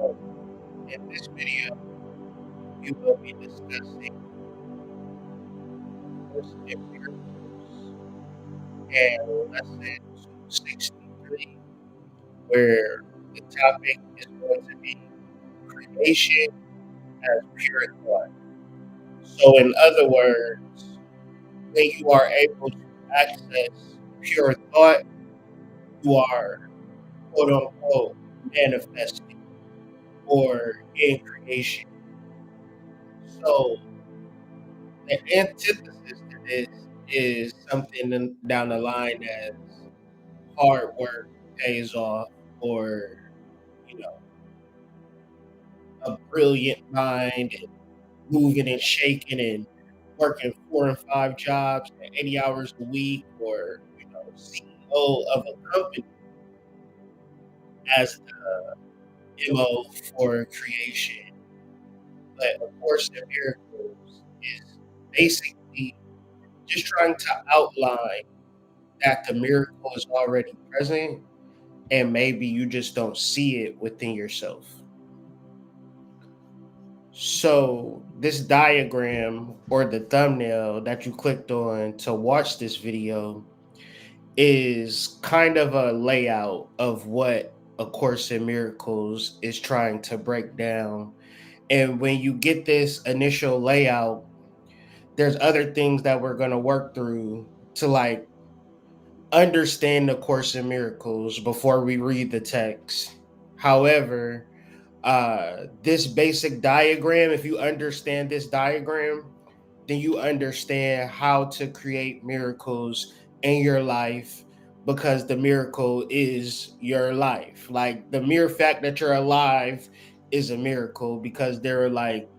So, in this video, we will be discussing Course in Miracles and lesson 263, where the topic is going to be creation as pure thought. So, in other words, when you are able to access pure thought, you are quote unquote manifesting or in creation. So, the antithesis to this is something down the line as hard work pays off, or you know, a brilliant mind and moving and shaking and working 4 and 5 jobs at 80 hours a week, or CEO of a company as the MO for creation. But of course, the miracles is basically just trying to outline that the miracle is already present and maybe you just don't see it within yourself. So, this diagram or the thumbnail that you clicked on to watch this video is kind of a layout of what A Course in Miracles is trying to break down. And when you get this initial layout, there's other things that we're going to work through to like understand the Course in Miracles before we read the text. However, this basic diagram, if you understand this diagram, then you understand how to create miracles in your life, because the miracle is your life. Like the mere fact that you're alive is a miracle, because there are like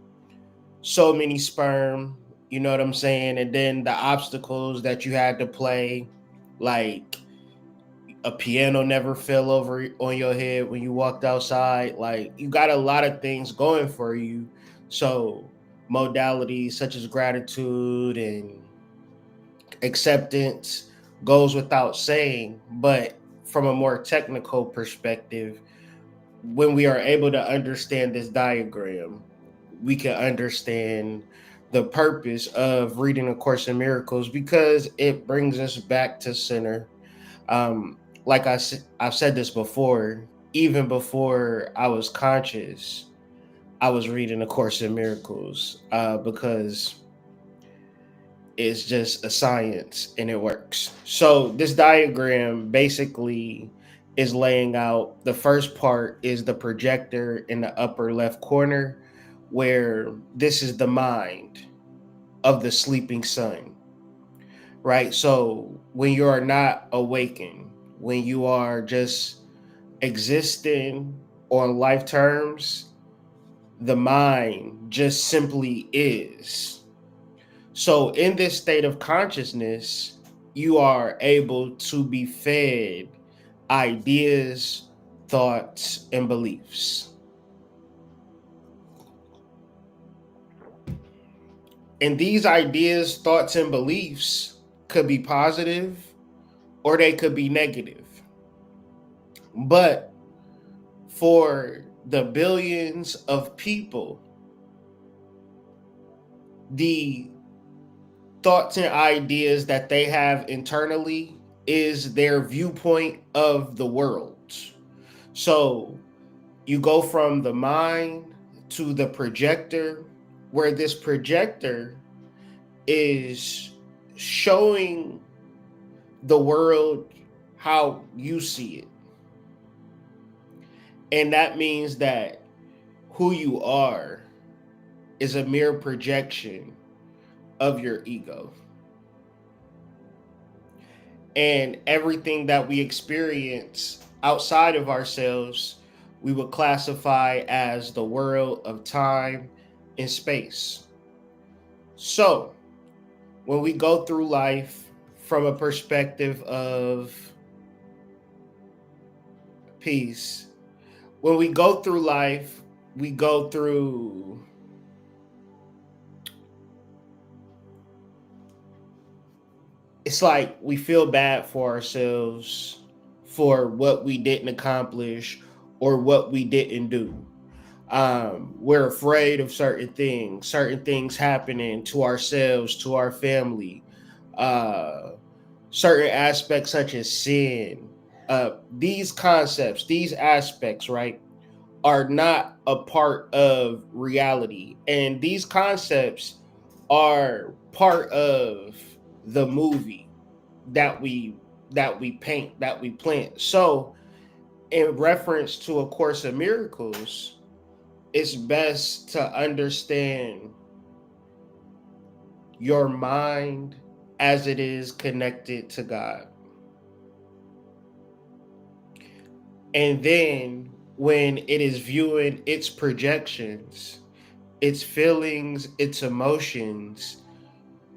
so many sperm, you know what I'm saying? And then the obstacles that you had to play, like a piano never fell over on your head when you walked outside. Like you got a lot of things going for you. So modalities such as gratitude and acceptance goes without saying. But from a more technical perspective, when we are able to understand this diagram, we can understand the purpose of reading A Course in Miracles, because it brings us back to center. um like I've said this before, even before I was conscious, I was reading A Course in Miracles, because it's just a science and it works. So this diagram basically is laying out, the first part is the projector in the upper left corner, where this is the mind of the sleeping sun, right? So when you are not awakened, when you are just existing on life terms, the mind just simply is. So in this state of consciousness, you are able to be fed ideas, thoughts, and beliefs. And these ideas, thoughts, and beliefs could be positive or they could be negative. But for the billions of people, the thoughts and ideas that they have internally is their viewpoint of the world. So you go from the mind to the projector, where this projector is showing the world how you see it. And that means that who you are is a mere projection of your ego. And everything that we experience outside of ourselves, we would classify as the world of time and space. So, when we go through life from a perspective of peace, when we go through life, we go through it's like we feel bad for ourselves for what we didn't accomplish or what we didn't do. We're afraid of certain things happening to ourselves, to our family, uh, certain aspects such as sin. These concepts, these aspects, right, are not a part of reality, and these concepts are part of the movie that we paint, that we plant. So, in reference to A Course of Miracles, it's best to understand your mind as it is connected to God. And then when it is viewing its projections, its feelings, its emotions,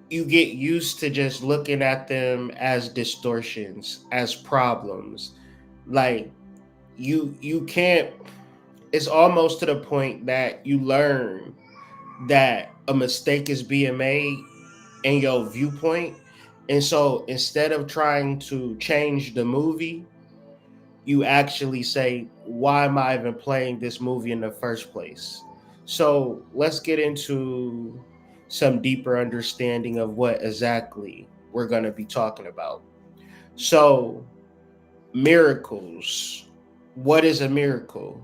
you get used to just looking at them as distortions, as problems. Like you can't, it's almost to the point that you learn that a mistake is being made in your viewpoint. And so instead of trying to change the movie, you actually say, why am I even playing this movie in the first place? So let's get into some deeper understanding of what exactly we're going to be talking about. So, miracles. What is a miracle?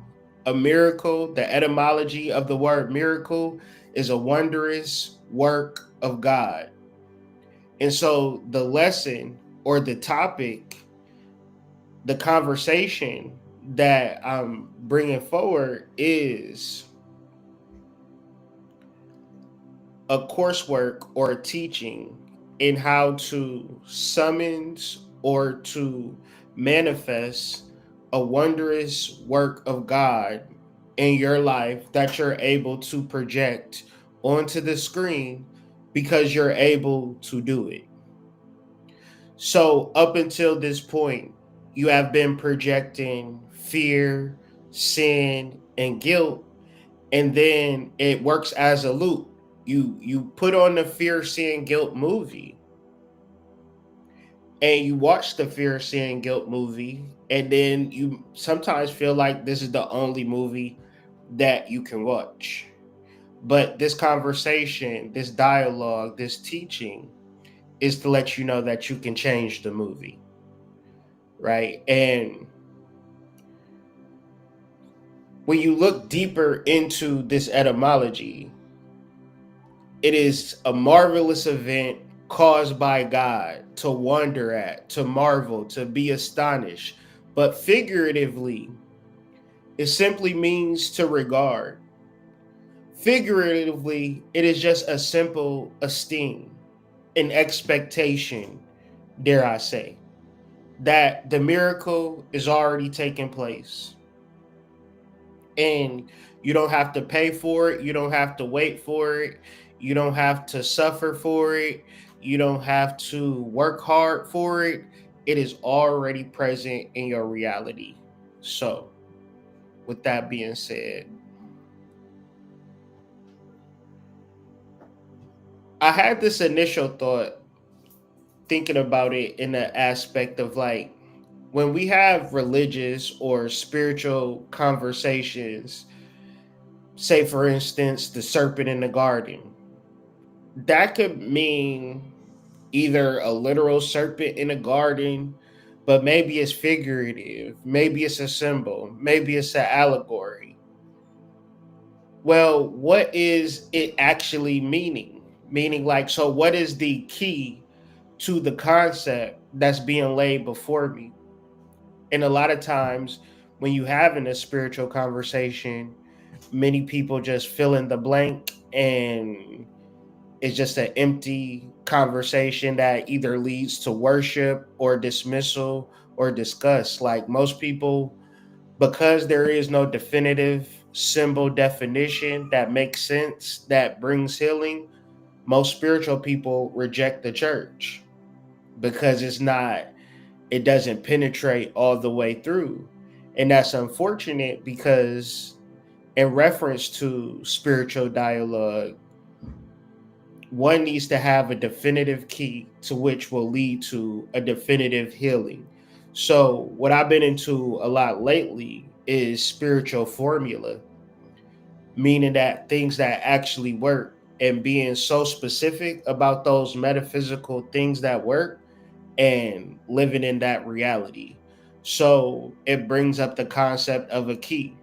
A miracle, the etymology of the word miracle, is a wondrous work of God. And so the lesson or the topic, the conversation that I'm bringing forward is a coursework or a teaching in how to summons or to manifest a wondrous work of God in your life that you're able to project onto the screen because you're able to do it. So, up until this point, you have been projecting fear, sin, and guilt, and then it works as a loop. You put on the fear, sin, guilt movie, and you watch the fear, sin, guilt movie, and then you sometimes feel like this is the only movie that you can watch. But this conversation, this dialogue, this teaching is to let you know that you can change the movie, right? And when you look deeper into this etymology, it is a marvelous event caused by God to wonder at, to marvel, to be astonished. But figuratively, it simply means to regard. Figuratively, it is just a simple esteem, an expectation, dare I say, that the miracle is already taking place. And you don't have to pay for it. You don't have to wait for it. You don't have to suffer for it. You don't have to work hard for it. It is already present in your reality. So, with that being said, I had this initial thought thinking about it in the aspect of like when we have religious or spiritual conversations, say for instance, the serpent in the garden, that could mean either a literal serpent in a garden, but maybe it's figurative, maybe it's a symbol, maybe it's an allegory. Well, what is it actually meaning? Meaning, like, so what is the key to the concept that's being laid before me? And a lot of times, when you having a spiritual conversation, many people just fill in the blank and it's just an empty conversation that either leads to worship or dismissal or disgust. Like most people, because there is no definitive symbol definition that makes sense, that brings healing, most spiritual people reject the church because it doesn't penetrate all the way through. And that's unfortunate because, in reference to spiritual dialogue, one needs to have a definitive key to which will lead to a definitive healing. So, what I've been into a lot lately is spiritual formula. meaning that things that actually work, and being so specific about those metaphysical things that work and living in that reality. So it brings up the concept of a key.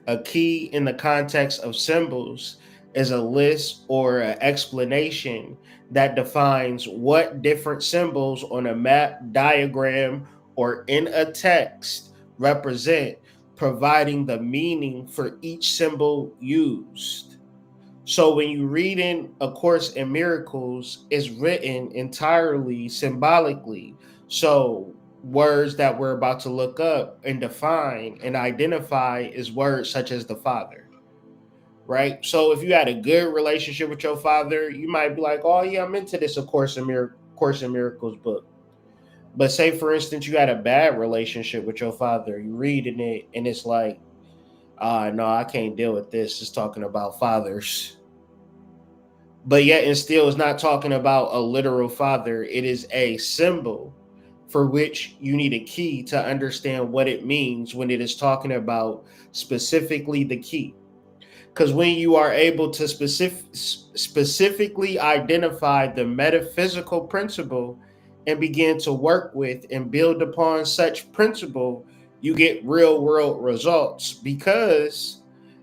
A key in the context of symbols is a list or an explanation that defines what different symbols on a map, diagram, or in a text represent, providing the meaning for each symbol used. So when you read in A Course in Miracles, it's written entirely symbolically. So words that we're about to look up and define and identify is words such as the Father, right? So if you had a good relationship with your father, you might be like, "Oh yeah, I'm into this Course in Miracles book." But say for instance, you had a bad relationship with your father, you reading it and it's like, no, I can't deal with this. It's talking about fathers, but yet and still is not talking about a literal father. It is a symbol for which you need a key to understand what it means when it is talking about specifically the key. Because when you are able to specifically identify the metaphysical principle and begin to work with and build upon such principle, you get real world results, because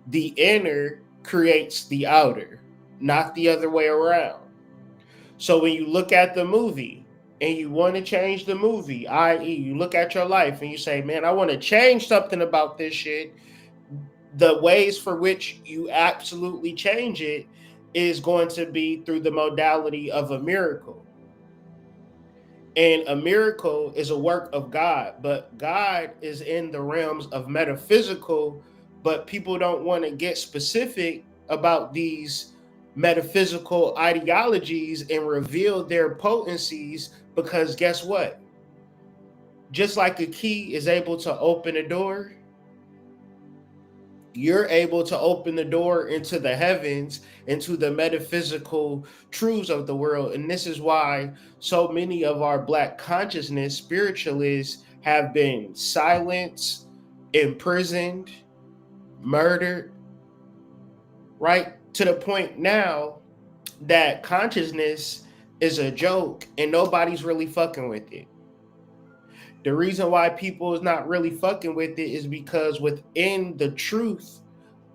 the inner creates the outer, not the other way around. So when you look at the movie and you want to change the movie, i.e., you look at your life and you say, "Man, I want to change something about this shit," the ways for which you absolutely change it is going to be through the modality of a miracle. And a miracle is a work of God, but God is in the realms of metaphysical, but people don't want to get specific about these metaphysical ideologies and reveal their potencies, because guess what? Just like a key is able to open a door, you're able to open the door into the heavens, into the metaphysical truths of the world. And this is why so many of our Black consciousness spiritualists have been silenced, imprisoned, murdered, right? To the point now that consciousness is a joke and nobody's really fucking with it. The reason why people is not really fucking with it is because within the truth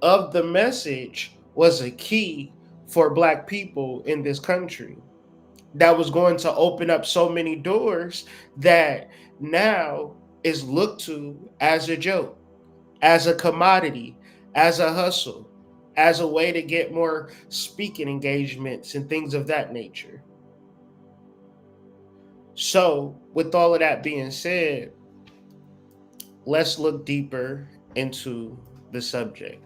of the message was a key for Black people in this country that was going to open up so many doors that now is looked to as a joke, as a commodity, as a hustle, as a way to get more speaking engagements and things of that nature. So, with all of that being said, let's look deeper into the subject.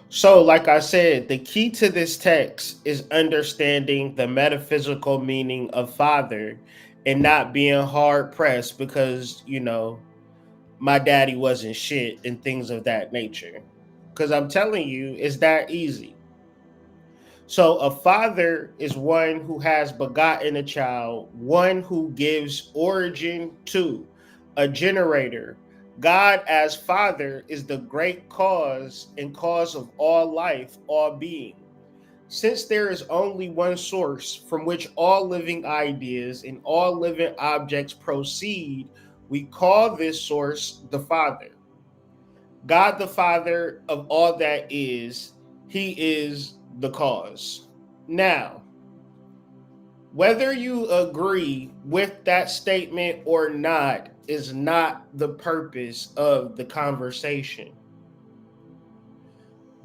So, like I said, the key to this text is understanding the metaphysical meaning of father and not being hard pressed because, my daddy wasn't shit and things of that nature. Because I'm telling you, it's that easy. So, a father is one who has begotten a child, one who gives origin to a generator. God, as father, is the great cause and cause of all life, all being. Since there is only one source from which all living ideas and all living objects proceed, we call this source the Father. God, the Father of all that is, He is the cause. Now, whether you agree with that statement or not is not the purpose of the conversation.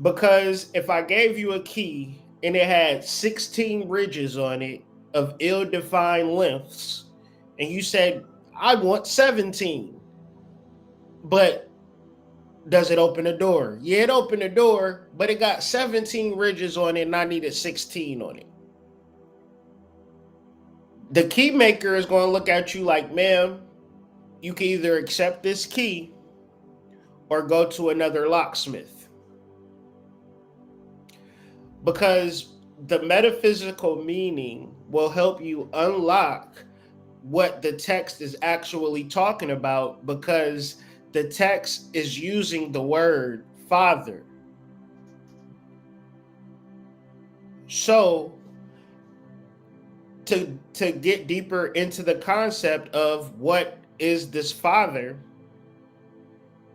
Because if I gave you a key and it had 16 ridges on it of ill-defined lengths, and you said, "I want 17," but does it open the door? Yeah, it opened the door, but it got 17 ridges on it and I needed 16 on it. The key maker is going to look at you like, "Ma'am, you can either accept this key or go to another locksmith." because the metaphysical meaning will help you unlock what the text is actually talking about, because the text is using the word father. So to get deeper into the concept of what is this father,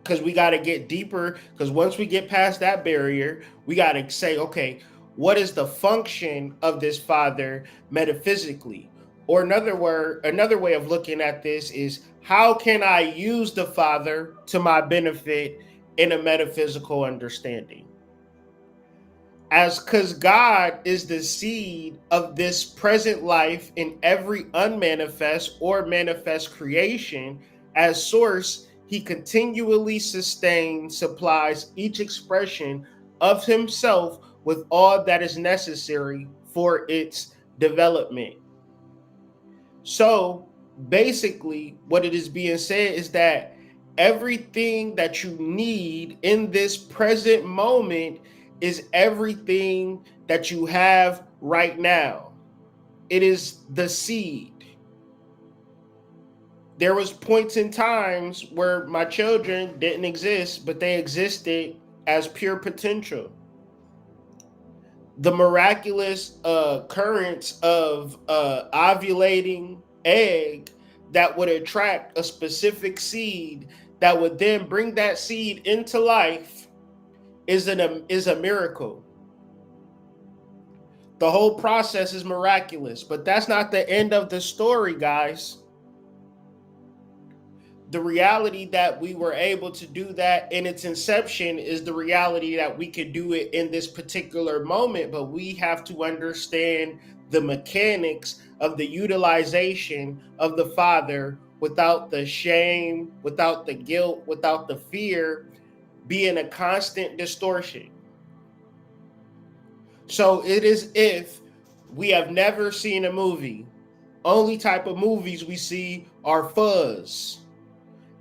because we got to get deeper, because once we get past that barrier, we got to say, okay, what is the function of this father metaphysically? Or another way of looking at this is, how can I use the father to my benefit in a metaphysical understanding? As because God is the seed of this present life in every unmanifest or manifest creation, as source, he continually sustains, supplies each expression of himself with all that is necessary for its development. So basically, what it is being said is that everything that you need in this present moment is everything that you have right now. It is the seed. There was points in times where my children didn't exist, but they existed as pure potential. The miraculous occurrence of ovulating egg that would attract a specific seed that would then bring that seed into life is a miracle. The whole process is miraculous, but that's not the end of the story, guys. The reality that we were able to do that in its inception is the reality that we could do it in this particular moment, but we have to understand the mechanics of the utilization of the Father without the shame, without the guilt, without the fear being a constant distortion. So it is if we have never seen a movie. Only type of movies we see are fuzz.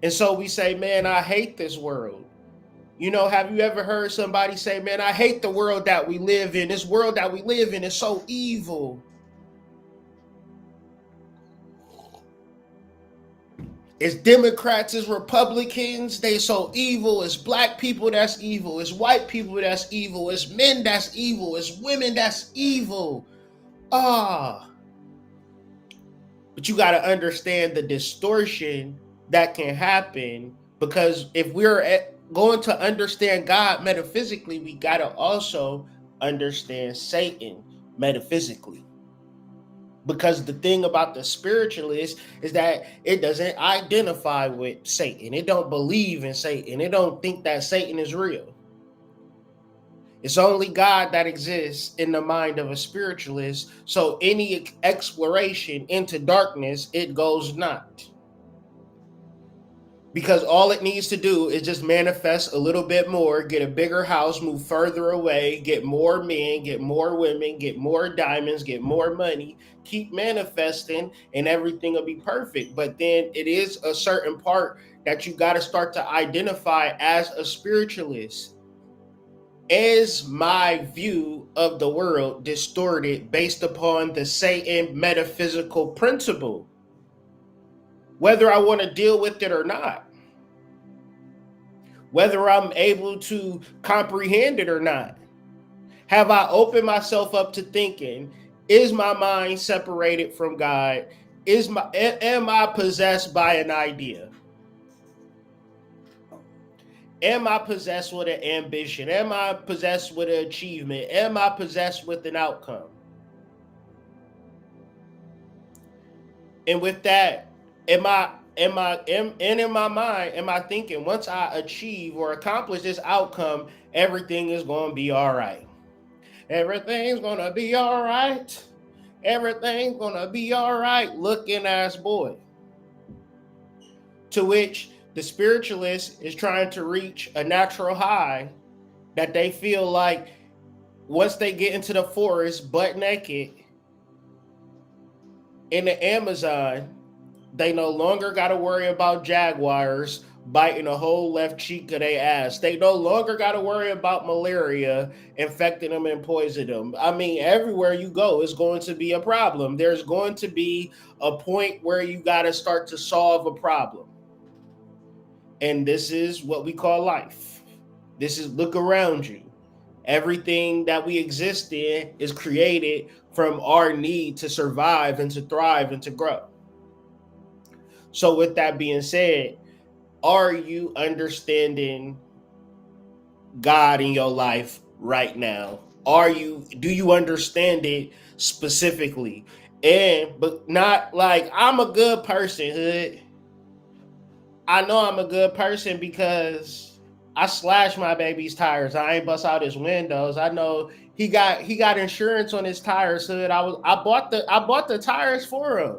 And so we say, man, I hate this world. You know, have you ever heard somebody say, man, I hate the world that we live in. This world that we live in is so evil. It's Democrats, it's Republicans, they so evil. It's black people that's evil. It's white people that's evil. It's men that's evil. It's women that's evil. But you got to understand the distortion that can happen, because if we're going to understand God metaphysically, we got to also understand Satan metaphysically. Because the thing about the spiritualist is that it doesn't identify with Satan. It don't believe in Satan. It don't think that Satan is real. It's only God that exists in the mind of a spiritualist. So any exploration into darkness, it goes not. Because all it needs to do is just manifest a little bit more, get a bigger house, move further away, get more men, get more women, get more diamonds, get more money, keep manifesting, and everything will be perfect. But then it is a certain part that you got to start to identify as a spiritualist. Is my view of the world distorted based upon the Satan metaphysical principle? Whether I want to deal with it or not. Whether I'm able to comprehend it or not. Have I opened myself up to thinking, is my mind separated from God? Am I possessed by an idea? Am I possessed with an ambition? Am I possessed with an achievement? Am I possessed with an outcome? And with that, in my mind, am I thinking once I achieve or accomplish this outcome, everything is going to be all right? Everything's going to be all right. Everything's going to be all right, looking ass boy. To which the spiritualist is trying to reach a natural high that they feel like once they get into the forest butt naked in the Amazon, they no longer got to worry about jaguars biting a whole left cheek of their ass. They no longer got to worry about malaria infecting them and poisoning them. I mean, everywhere you go is going to be a problem. There's going to be a point where you got to start to solve a problem. And this is what we call life. This is, look around you. Everything that we exist in is created from our need to survive and to thrive and to grow. So with that being said, are you understanding God in your life right now? Do you understand it specifically? But not like I'm a good person, hood. I know I'm a good person because I slashed my baby's tires. I ain't bust out his windows. I know he got insurance on his tires, hood. I bought the tires for him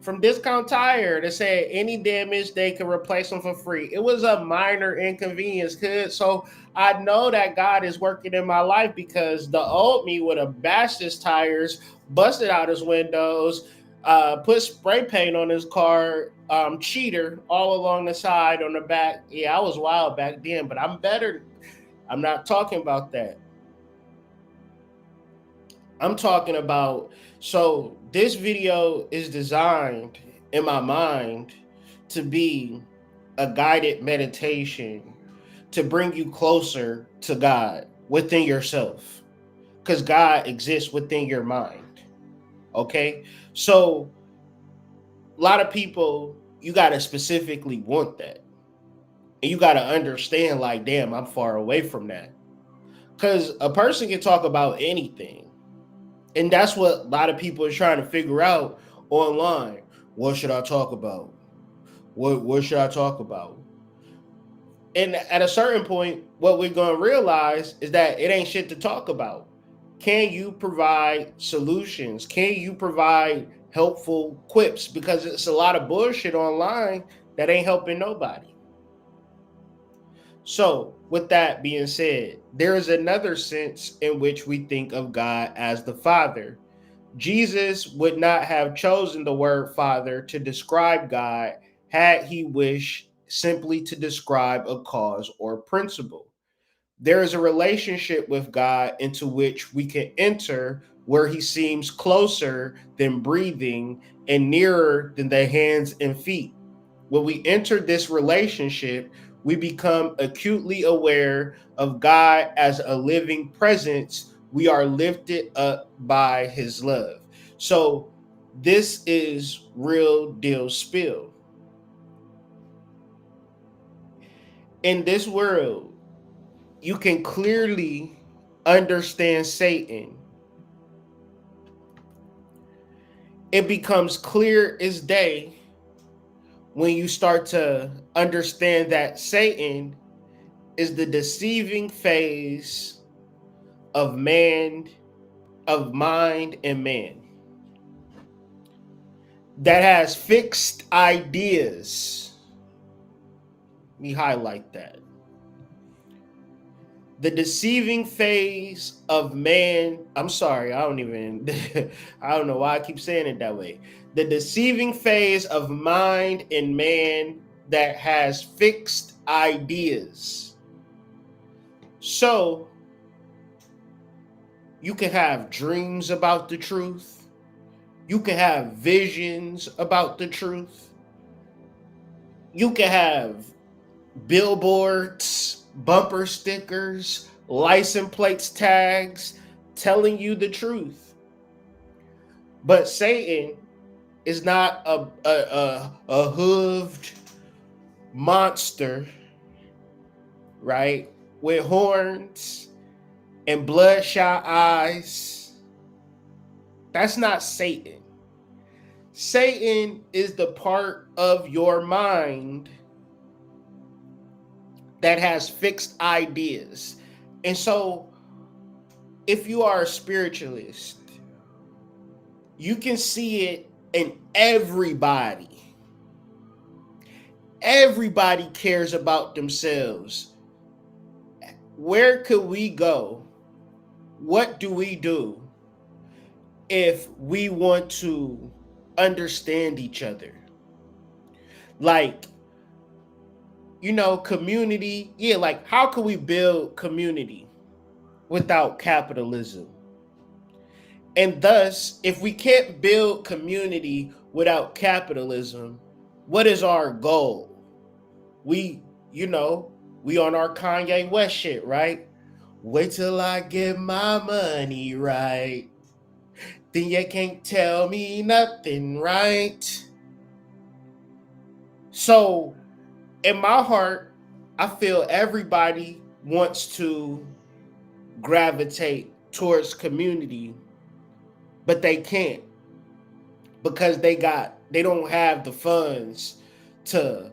from Discount Tire that said any damage they can replace them for free. It was a minor inconvenience, kid. So I know that God is working in my life because the old me would have bashed his tires, busted out his windows, put spray paint on his car, cheater all along the side on the back. Yeah, I was wild back then, but I'm better. I'm not talking about that. I'm talking about, so this video is designed in my mind to be a guided meditation to bring you closer to God within yourself, because God exists within your mind. Okay, so a lot of people, you got to specifically want that, and you got to understand, like, damn, I'm far away from that, because a person can talk about anything. And that's what a lot of people are trying to figure out online. What should I talk about? What should I talk about? And at a certain point, what we're going to realize is that it ain't shit to talk about. Can you provide solutions? Can you provide helpful quips? Because it's a lot of bullshit online that ain't helping nobody. So, with that being said, there is another sense in which we think of God as the Father. Jesus would not have chosen the word Father to describe God had he wished simply to describe a cause or principle. There is a relationship with God into which we can enter where he seems closer than breathing and nearer than the hands and feet. When we enter this relationship, we become acutely aware of God as a living presence. We are lifted up by his love. So, this is real deal spill. In this world, you can clearly understand Satan. It becomes clear as day when you start to understand that Satan is the deceiving phase of man, of mind and man, that has fixed ideas. Let me highlight that. The deceiving phase of man, I'm sorry, I don't know why I keep saying it that way. The deceiving phase of mind and man that has fixed ideas. So, you can have dreams about the truth. You can have visions about the truth. You can have billboards, bumper stickers, license plates, tags telling you the truth. But Satan is not a hooved monster, right? With horns and bloodshot eyes. That's not Satan. Satan is the part of your mind that has fixed ideas. And so, if you are a spiritualist, you can see it in everybody. Everybody cares about themselves. Where could we go? What do we do if we want to understand each other? Like, community. Yeah, like how can we build community without capitalism? And thus, if we can't build community without capitalism, what is our goal? We, we on our Kanye West shit, right? Wait till I get my money right. Then you can't tell me nothing, right? So, in my heart, I feel everybody wants to gravitate towards community, but they can't because they don't have the funds to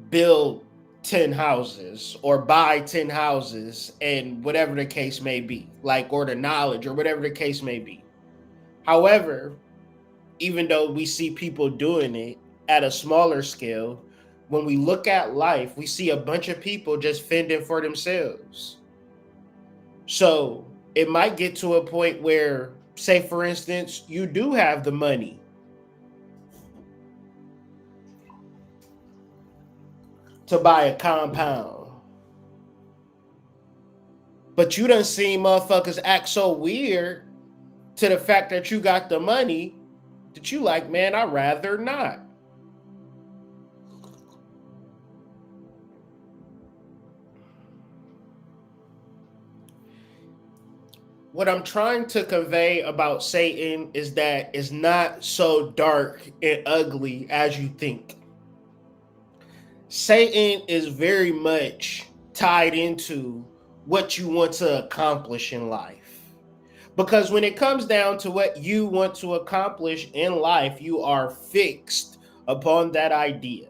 build 10 houses or buy 10 houses and whatever the case may be, like, or the knowledge or whatever the case may be. However, even though we see people doing it at a smaller scale, when we look at life, we see a bunch of people just fending for themselves. So it might get to a point where, say, for instance, you do have the money to buy a compound, but you done seen motherfuckers act so weird to the fact that you got the money that you like, man, I'd rather not. What I'm trying to convey about Satan is that it's not so dark and ugly as you think. Satan is very much tied into what you want to accomplish in life. Because when it comes down to what you want to accomplish in life, you are fixed upon that idea.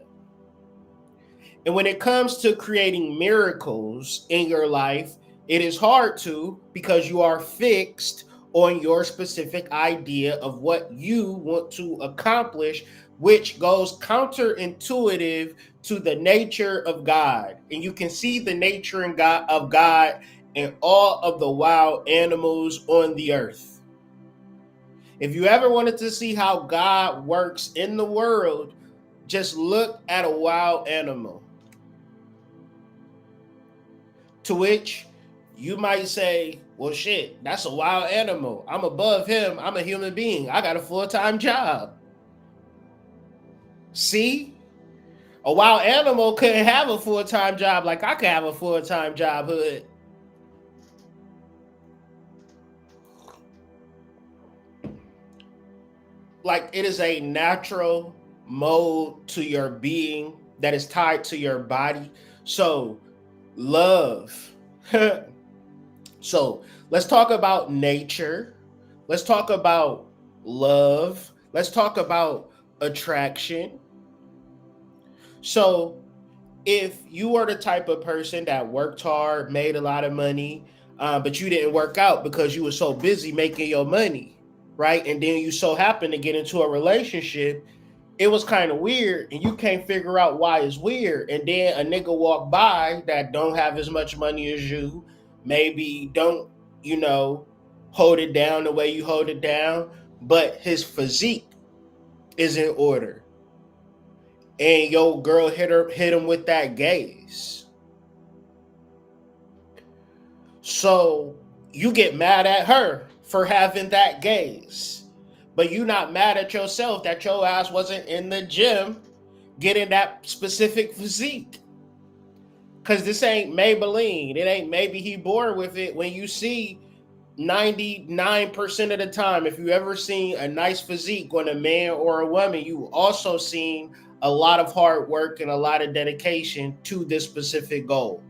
And when it comes to creating miracles in your life, it is hard to, because you are fixed on your specific idea of what you want to accomplish, which goes counterintuitive to the nature of God. And you can see the nature of God in all of the wild animals on the earth. If you ever wanted to see how God works in the world, just look at a wild animal. To which you might say, well, shit, that's a wild animal. I'm above him. I'm a human being. I got a full-time job. See? A wild animal couldn't have a full-time job like I could have a full-time job, hood. Like, it is a natural mode to your being that is tied to your body. So, love. So, let's talk about nature. Let's talk about love. Let's talk about attraction. So, if you were the type of person that worked hard, made a lot of money, but you didn't work out because you were so busy making your money, right? And then you so happened to get into a relationship, it was kind of weird, and you can't figure out why it's weird. And then a nigga walk by that don't have as much money as you, maybe don't, hold it down the way you hold it down, but his physique is in order. And your girl hit him with that gaze. So you get mad at her for having that gaze. But you not mad at yourself that your ass wasn't in the gym getting that specific physique. Because this ain't Maybelline. It ain't maybe he bored with it. When you see 99% of the time, if you ever seen a nice physique on a man or a woman, you also seen a lot of hard work and a lot of dedication to this specific goal.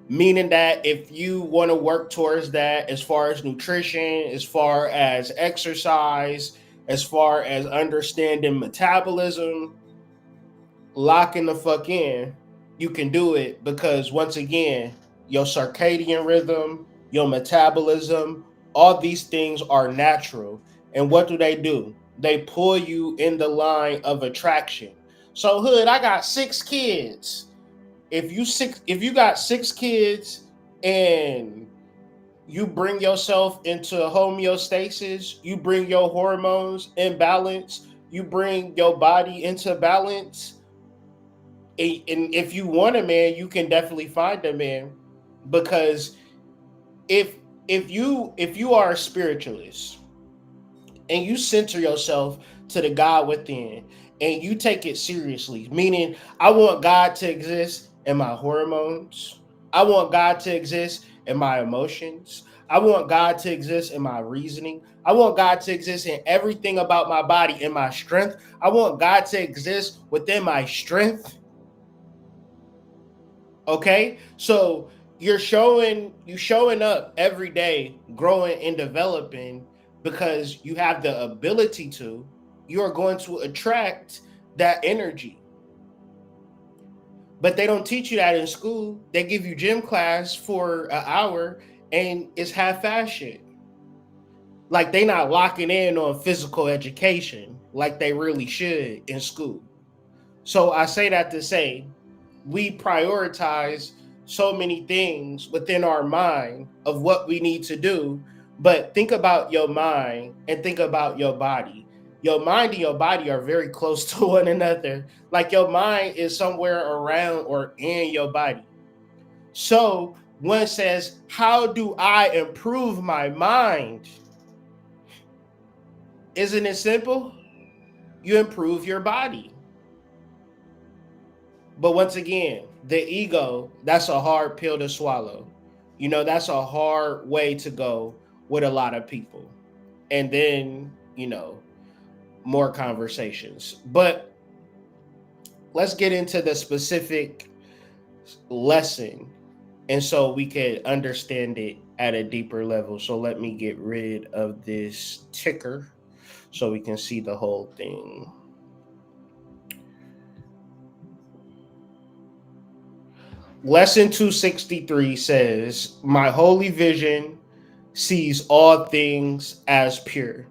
Meaning that if you want to work towards that, as far as nutrition, as far as exercise, as far as understanding metabolism, locking the fuck in, you can do it, because once again, your circadian rhythm, your metabolism, all these things are natural. And what do? They pull you in the line of attraction. So, hood, I got 6 kids. If you got 6 kids and you bring yourself into homeostasis, you bring your hormones in balance, you bring your body into balance, And if you want a man, you can definitely find a man, because if if you are a spiritualist and you center yourself to the God within and you take it seriously, meaning I want God to exist in my hormones, I want God to exist in my emotions, I want God to exist in my reasoning, I want God to exist in everything about my body, in my strength, I want God to exist within my strength. Okay, so you showing up every day, growing and developing because you have the ability to. You are going to attract that energy, but they don't teach you that in school. They give you gym class for an hour, and it's half-ass shit. Like they not locking in on physical education like they really should in school. So I say that to say we prioritize so many things within our mind of what we need to do. But think about your mind and think about your body. Your mind and your body are very close to one another. Like your mind is somewhere around or in your body. So one says, how do I improve my mind? Isn't it simple? You improve your body. But once again, the ego, that's a hard pill to swallow. That's a hard way to go with a lot of people. And then, more conversations. But let's get into the specific lesson. And so we can understand it at a deeper level. So let me get rid of this ticker so we can see the whole thing. Lesson 263 says, my holy vision sees all things as pure.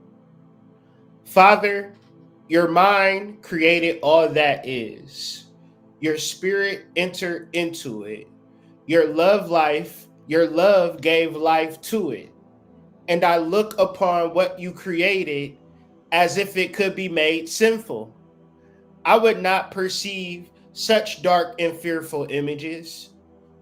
Father, your mind created all that is. Your spirit entered into it. Your love gave life to it. And I look upon what you created as if it could be made sinful. I would not perceive such dark and fearful images.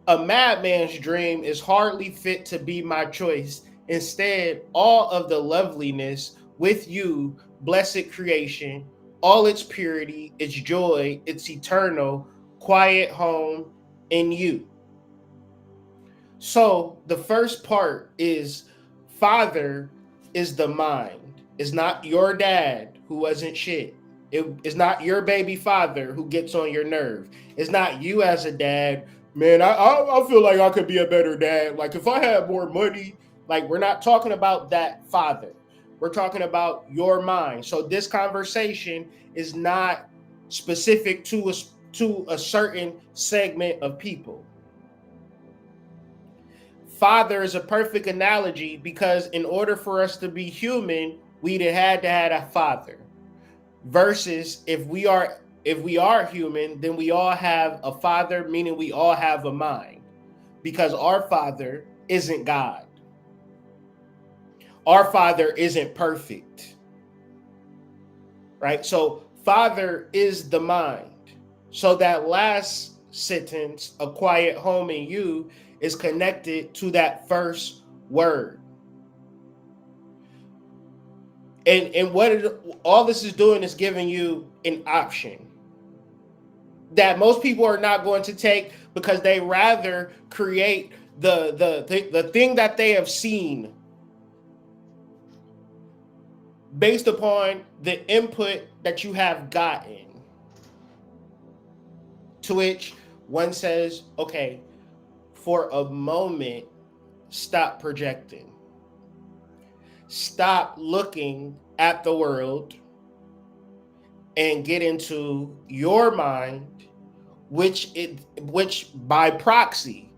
A madman's dream is hardly fit to be my choice. Instead, all of the loveliness with you, blessed creation, all its purity, its joy, its eternal, quiet home in you. So the first part is Father is the mind. It's not your dad who wasn't shit. It's not your baby father who gets on your nerve. It's not you as a dad. Man, I feel like I could be a better dad. Like if I had more money, like we're not talking about that father. We're talking about your mind. So this conversation is not specific to a certain segment of people. Father is a perfect analogy because in order for us to be human, we'd have had to have a father. Versus if we are human, then we all have a father, meaning we all have a mind. Because our father isn't God. Our father isn't perfect. Right? So father is the mind. So that last sentence, a quiet home in you, is connected to that first word. And all this is doing is giving you an option that most people are not going to take because they rather create the thing that they have seen based upon the input that you have gotten. To which one says, okay, for a moment, stop projecting. Stop looking at the world and get into your mind, which by proxy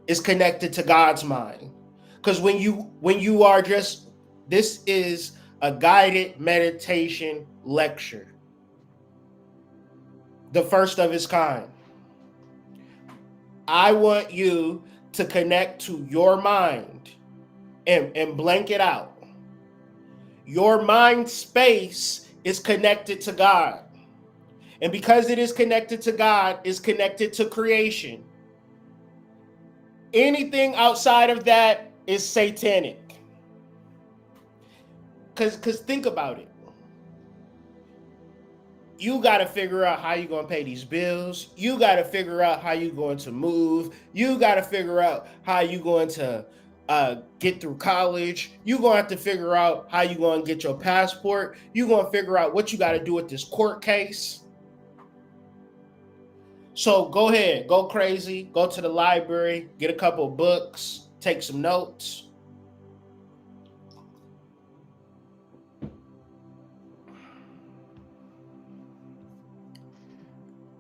is connected to God's mind. Because when you are just, this is a guided meditation lecture, the first of its kind. I want you to connect to your mind and blank it out. Your mind space is connected to God. And because it is connected to God, it's connected to creation. Anything outside of that is satanic. Because think about it. You got to figure out how you're going to pay these bills. You got to figure out how you're going to move. You got to figure out how you're going to get through college. You're going to have to figure out how you're going to get your passport. You're going to figure out what you got to do with this court case. So go ahead, go crazy, go to the library, get a couple of books, take some notes.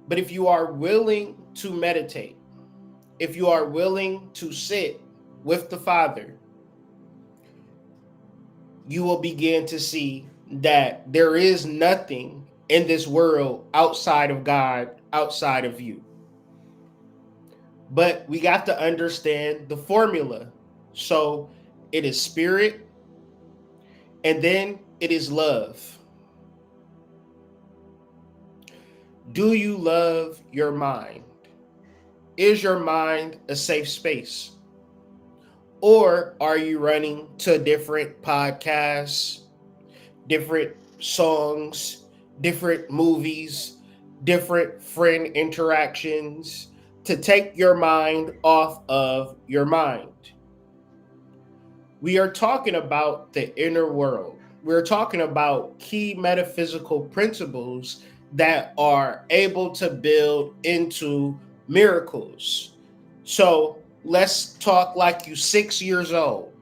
But if you are willing to meditate, if you are willing to sit with the Father, you will begin to see that there is nothing in this world outside of God, outside of you. But we got to understand the formula. So it is spirit, and then it is love. Do you love your mind? Is your mind a safe space? Or are you running to different podcasts, different songs, different movies, different friend interactions to take your mind off of your mind? We are talking about the inner world. We're talking about key metaphysical principles that are able to build into miracles. So let's talk like you 6 years old.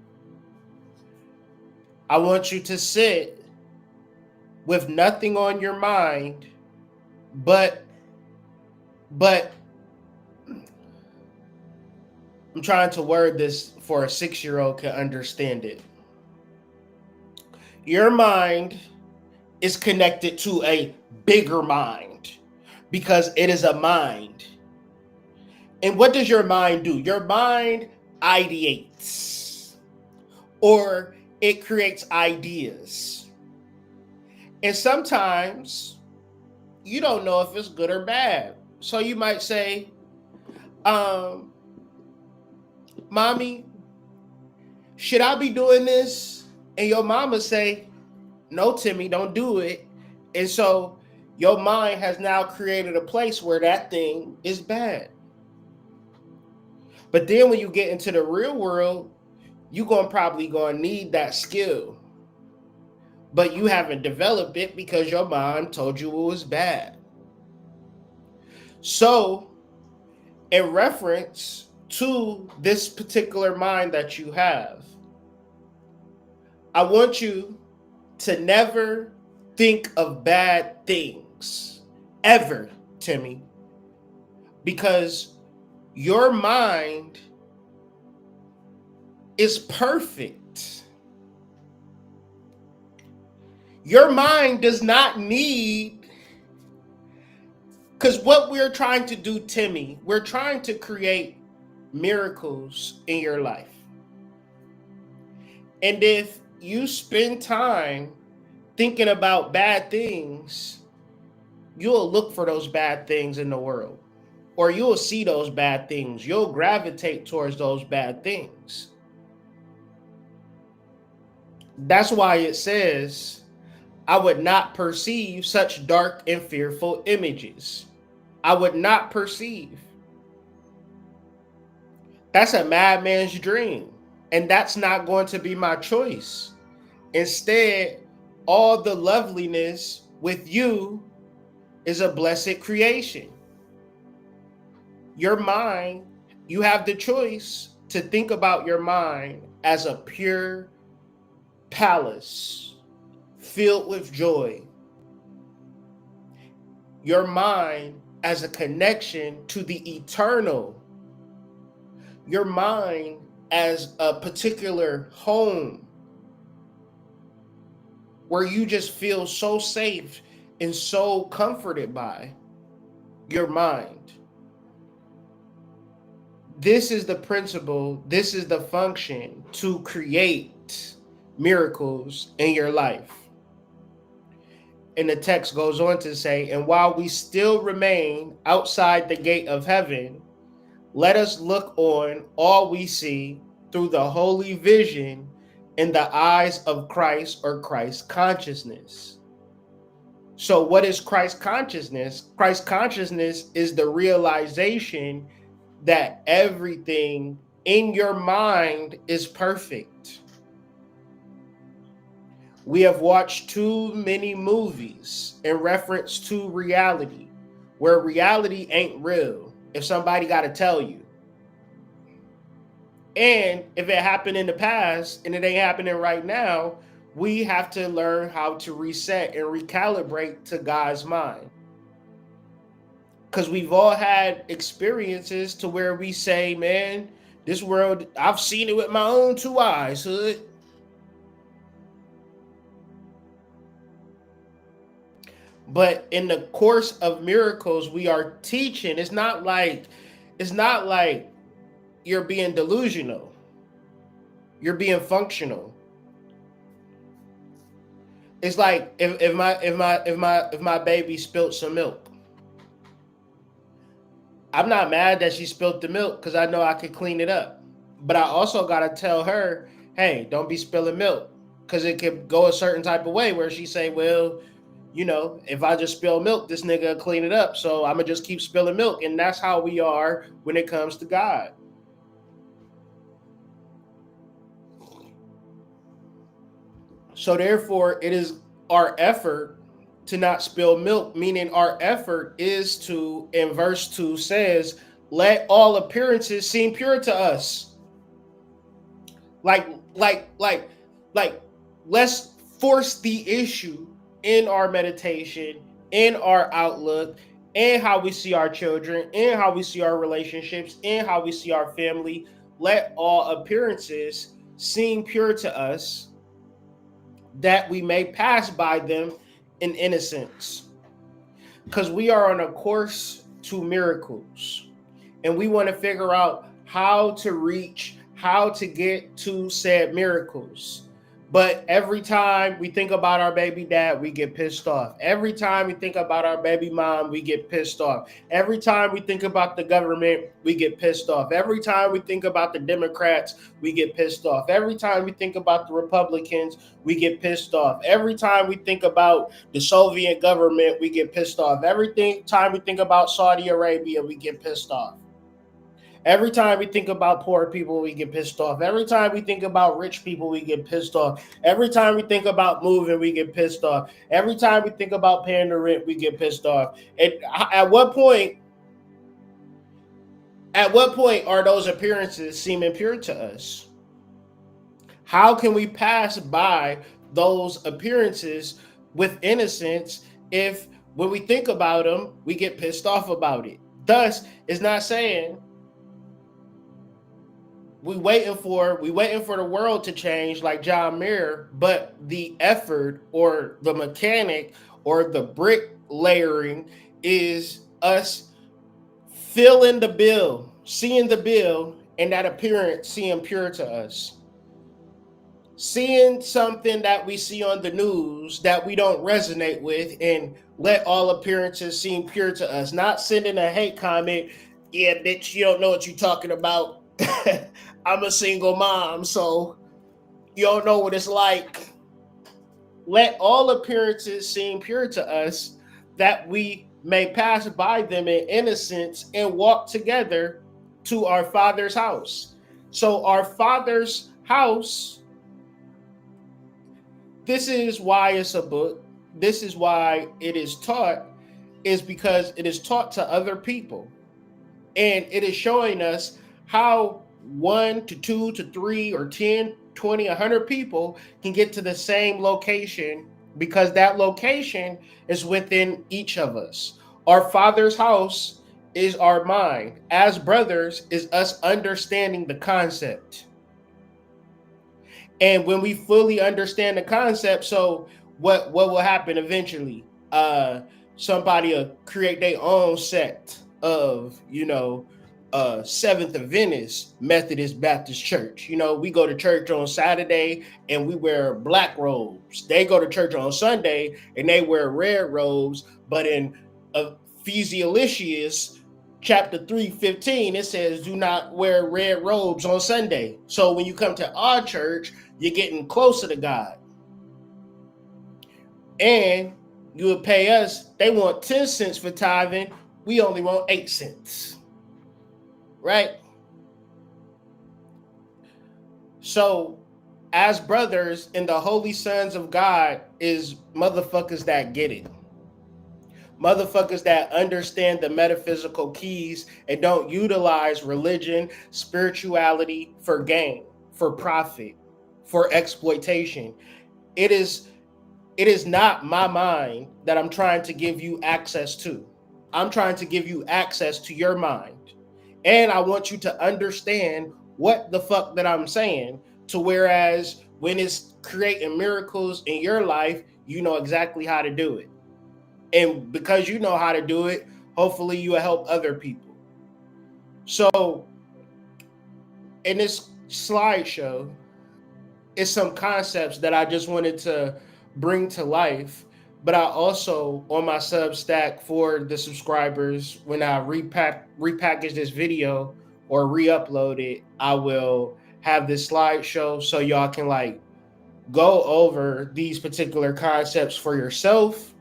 I want you to sit with nothing on your mind, but I'm trying to word this for a 6-year-old can understand it. Your mind is connected to a bigger mind because it is a mind. And what does your mind do? Your mind ideates, or it creates ideas. And sometimes you don't know if it's good or bad. So you might say, Mommy, should I be doing this? And your mama say, no, Timmy, don't do it. And so your mind has now created a place where that thing is bad. But then when you get into the real world, you're probably going to need that skill. But you haven't developed it because your mind told you it was bad. So in reference to this particular mind that you have, I want you to never think of bad things, ever, Timmy, because your mind is perfect. Your mind does not need, because what we're trying to do, Timmy, we're trying to create miracles in your life. And if you spend time thinking about bad things, you'll look for those bad things in the world, or you'll see those bad things. You'll gravitate towards those bad things. That's why it says, I would not perceive such dark and fearful images. I would not perceive. That's a madman's dream. And that's not going to be my choice. Instead, all the loveliness with you is a blessed creation. Your mind, you have the choice to think about your mind as a pure palace filled with joy. Your mind as a connection to the eternal. Your mind as a particular home where you just feel so safe and so comforted by your mind. This is the principle, this is the function to create miracles in your life. And the text goes on to say, and while we still remain outside the gate of heaven, let us look on all we see through the holy vision in the eyes of Christ, or Christ consciousness. So what is Christ consciousness? Christ consciousness is the realization that everything in your mind is perfect. We have watched too many movies in reference to reality, where reality ain't real if somebody got to tell you. And if it happened in the past and it ain't happening right now, we have to learn how to reset and recalibrate to God's mind. Because we've all had experiences to where we say, man, this world, I've seen it with my own two eyes, hood. But in the course of miracles, we are teaching. It's not like you're being delusional. You're being functional. It's like if my baby spilled some milk. I'm not mad that she spilled the milk because I know I could clean it up. But I also gotta tell her, hey, don't be spilling milk, because it could go a certain type of way where she say, well, you know, if I just spill milk, this nigga will clean it up. So I'm gonna just keep spilling milk. And that's how we are when it comes to God. So therefore, it is our effort to not spill milk, meaning our effort is to, in verse 2 says, let all appearances seem pure to us. Like, let's force the issue in our meditation, in our outlook, in how we see our children, in how we see our relationships, in how we see our family. Let all appearances seem pure to us, that we may pass by them in innocence. Because we are on a course to miracles, and we want to figure out how to reach, how to get to said miracles. But every time we think about our baby dad, we get pissed off. Every time we think about our baby mom, we get pissed off. Every time we think about the government, we get pissed off. Every time we think about the Democrats, we get pissed off. Every time we think about the Republicans, we get pissed off. Every time we think about the Soviet government, we get pissed off. Every time we think about Saudi Arabia, we get pissed off. Every time we think about poor people, we get pissed off. Every time we think about rich people, we get pissed off. Every time we think about moving, we get pissed off. Every time we think about paying the rent, we get pissed off. And at what point are those appearances seeming pure to us? How can we pass by those appearances with innocence if, when we think about them, we get pissed off about it? Thus, it's not saying we waiting for the world to change like John Mayer, but the effort or the mechanic or the brick layering is us filling the bill, seeing the bill, and that appearance seem pure to us. Seeing something that we see on the news that we don't resonate with, and let all appearances seem pure to us. Not sending a hate comment, yeah, bitch, you don't know what you're talking about. I'm a single mom, so you don't know what it's like. Let all appearances seem pure to us, that we may pass by them in innocence and walk together to our Father's house. So our Father's house, this is why it's a book. This is why it is taught, is because it is taught to other people. And it is showing us how 1 to 2 to 3 or 10, 20, 100 people can get to the same location, because that location is within each of us. Our Father's house is our mind. As brothers is us understanding the concept. And when we fully understand the concept, so what will happen eventually? Somebody will create their own sect of, Seventh Adventist Methodist Baptist Church. You know, we go to church on Saturday and we wear black robes. They go to church on Sunday and they wear red robes. But in Ephesians chapter 3:15, it says, do not wear red robes on Sunday. So when you come to our church, you're getting closer to God. And you would pay us, they want 10 cents for tithing. We only want 8 cents. Right? So, as brothers and the holy sons of God is motherfuckers that get it. Motherfuckers that understand the metaphysical keys and don't utilize religion, spirituality for gain, for profit, for exploitation. It is not my mind that I'm trying to give you access to. I'm trying to give you access to your mind. And I want you to understand what the fuck that I'm saying, to whereas when it's creating miracles in your life, you know exactly how to do it. And because you know how to do it, hopefully you will help other people. So in this slideshow, it's some concepts that I just wanted to bring to life. But I also, on my Substack for the subscribers, when I repackage this video or re-upload it, I will have this slideshow so y'all can like go over these particular concepts for yourself,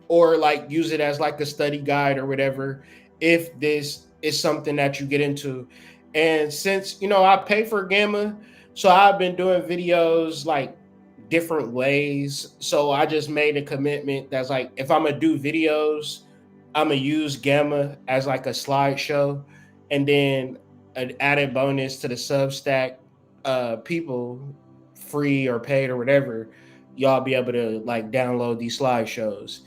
or like use it as like a study guide or whatever, if this is something that you get into. And since, you know, I pay for Gamma, so I've been doing videos like different ways. So I just made a commitment that's like, if I'm gonna do videos, I'm gonna use Gamma as like a slideshow, and then an added bonus to the Substack people, free or paid or whatever, y'all be able to like download these slideshows.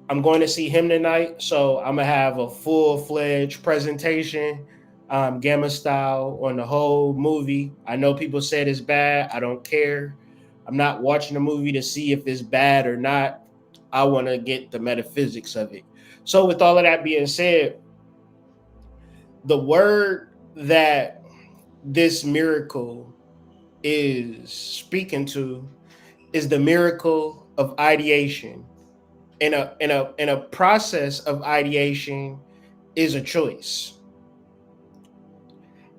I'm going to see him tonight, so I'm gonna have a full-fledged presentation, Gamma style, on the whole movie. I know people said it's bad. I don't care. I'm not watching the movie to see if it's bad or not. I want to get the metaphysics of it. So, with all of that being said, the word that this miracle is speaking to is the miracle of ideation. In a process of ideation is a choice.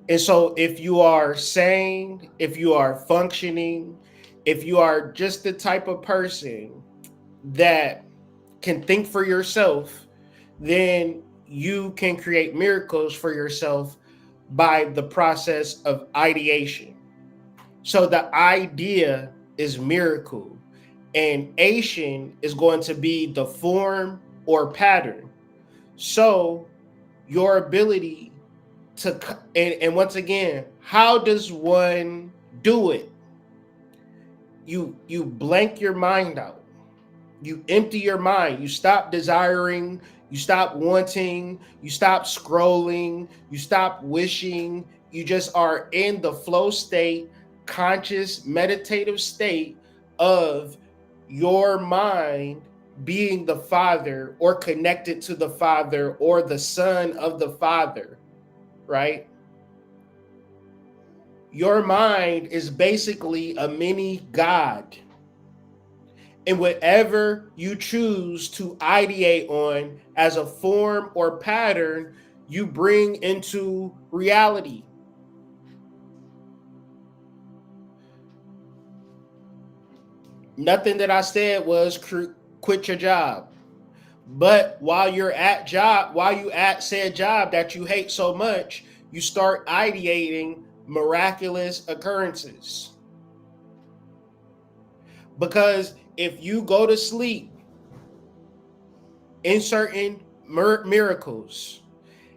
And so if you are sane, if you are functioning, if you are just the type of person that can think for yourself, then you can create miracles for yourself by the process of ideation. So the idea is miracle, and Asian is going to be the form or pattern. So your ability to, and once again, how does one do it? You blank your mind out. You empty your mind. You stop desiring. You stop wanting. You stop scrolling. You stop wishing. You just are in the flow state, conscious, meditative state of your mind being the Father, or connected to the Father, or the Son of the Father, right? Your mind is basically a mini God. And whatever you choose to ideate on as a form or pattern, you bring into reality. Nothing that I said was quit your job. But while you at said job that you hate so much, you start ideating miraculous occurrences. Because if you go to sleep in certain miracles,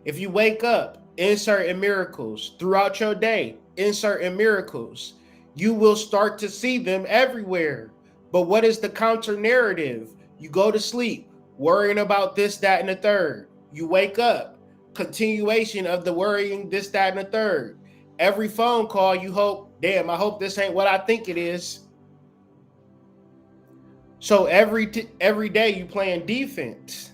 if you wake up in certain miracles throughout your day, in certain miracles, you will start to see them everywhere. But what is the counter narrative? You go to sleep worrying about this, that, and the third. You wake up, continuation of the worrying, this, that, and the third. Every phone call, you hope, damn, I hope this ain't what I think it is. So every day you playing defense.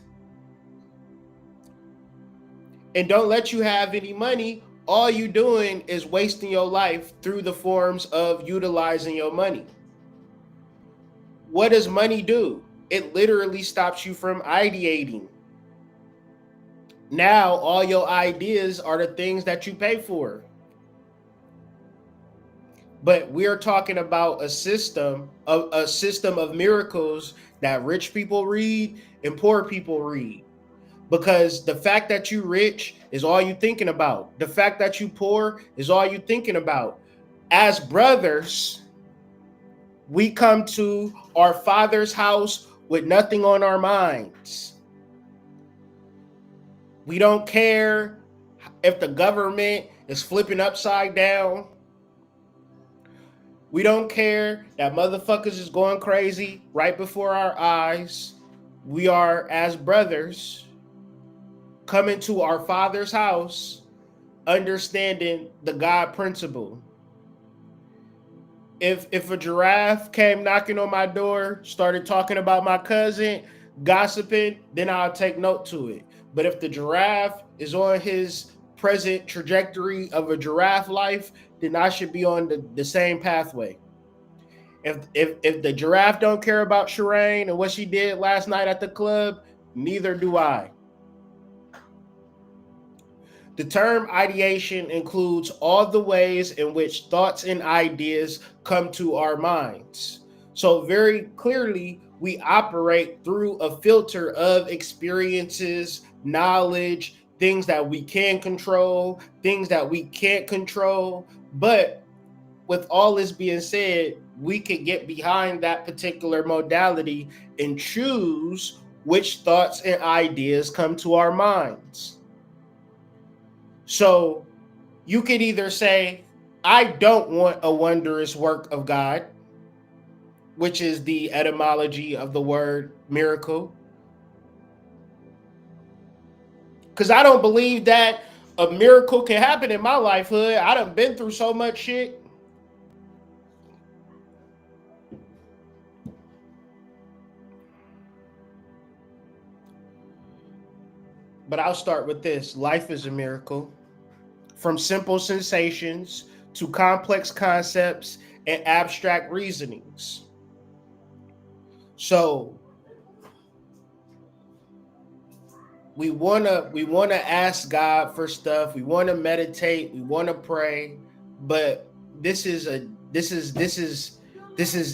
and don't let you have any money, all you doing is wasting your life through the forms of utilizing your money. What does money do? It literally stops you from ideating. Now all your ideas are the things that you pay for. But we're talking about a system of miracles that rich people read and poor people read. Because the fact that you rich is all you thinking about. The fact that you poor is all you thinking about. As brothers, we come to our Father's house with nothing on our minds. We don't care if the government is flipping upside down. We don't care that motherfuckers is going crazy right before our eyes. We are, as brothers, coming to our Father's house, understanding the God principle. If a giraffe came knocking on my door, started talking about my cousin, gossiping, then I'll take note to it. But if the giraffe is on his present trajectory of a giraffe life, then I should be on the same pathway. If the giraffe don't care about Shireen and what she did last night at the club, neither do I. The term ideation includes all the ways in which thoughts and ideas come to our minds. So very clearly, we operate through a filter of experiences, knowledge, things that we can control, things that we can't control. But with all this being said, we can get behind that particular modality and choose which thoughts and ideas come to our minds. So you could either say, I don't want a wondrous work of God, which is the etymology of the word miracle. Because I don't believe that a miracle can happen in my life, hood. I done been through so much shit. But I'll start with this. Life is a miracle. From simple sensations to complex concepts and abstract reasonings. So we wanna ask God for stuff. We want to meditate. We want to pray. But this is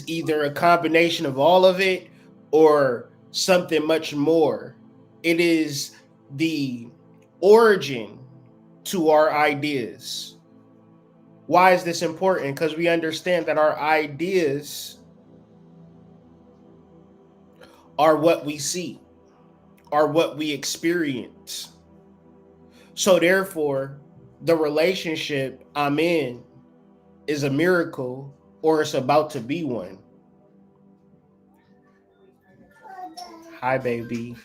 either a combination of all of it or something much more. It is the origin to our ideas. Why is this important? Because we understand that our ideas are what we see, are what we experience. So therefore, the relationship I'm in is a miracle, or it's about to be one. Hi, baby.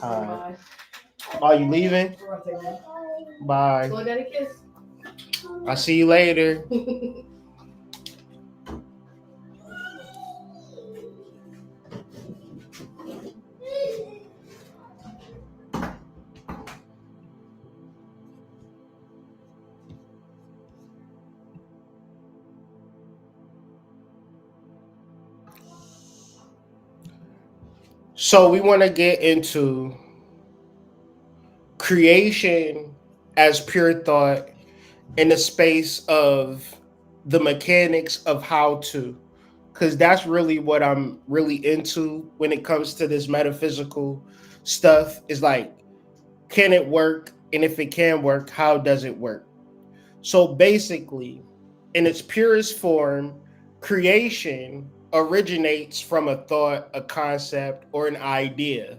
Hi. Are you leaving? Bye. Go daddy kiss. I'll see you later. So we want to get into creation as pure thought in the space of the mechanics of how to, because that's really what I'm really into when it comes to this metaphysical stuff. Is like, can it work? And if it can work, how does it work? So basically, in its purest form, creation originates from a thought, a concept, or an idea.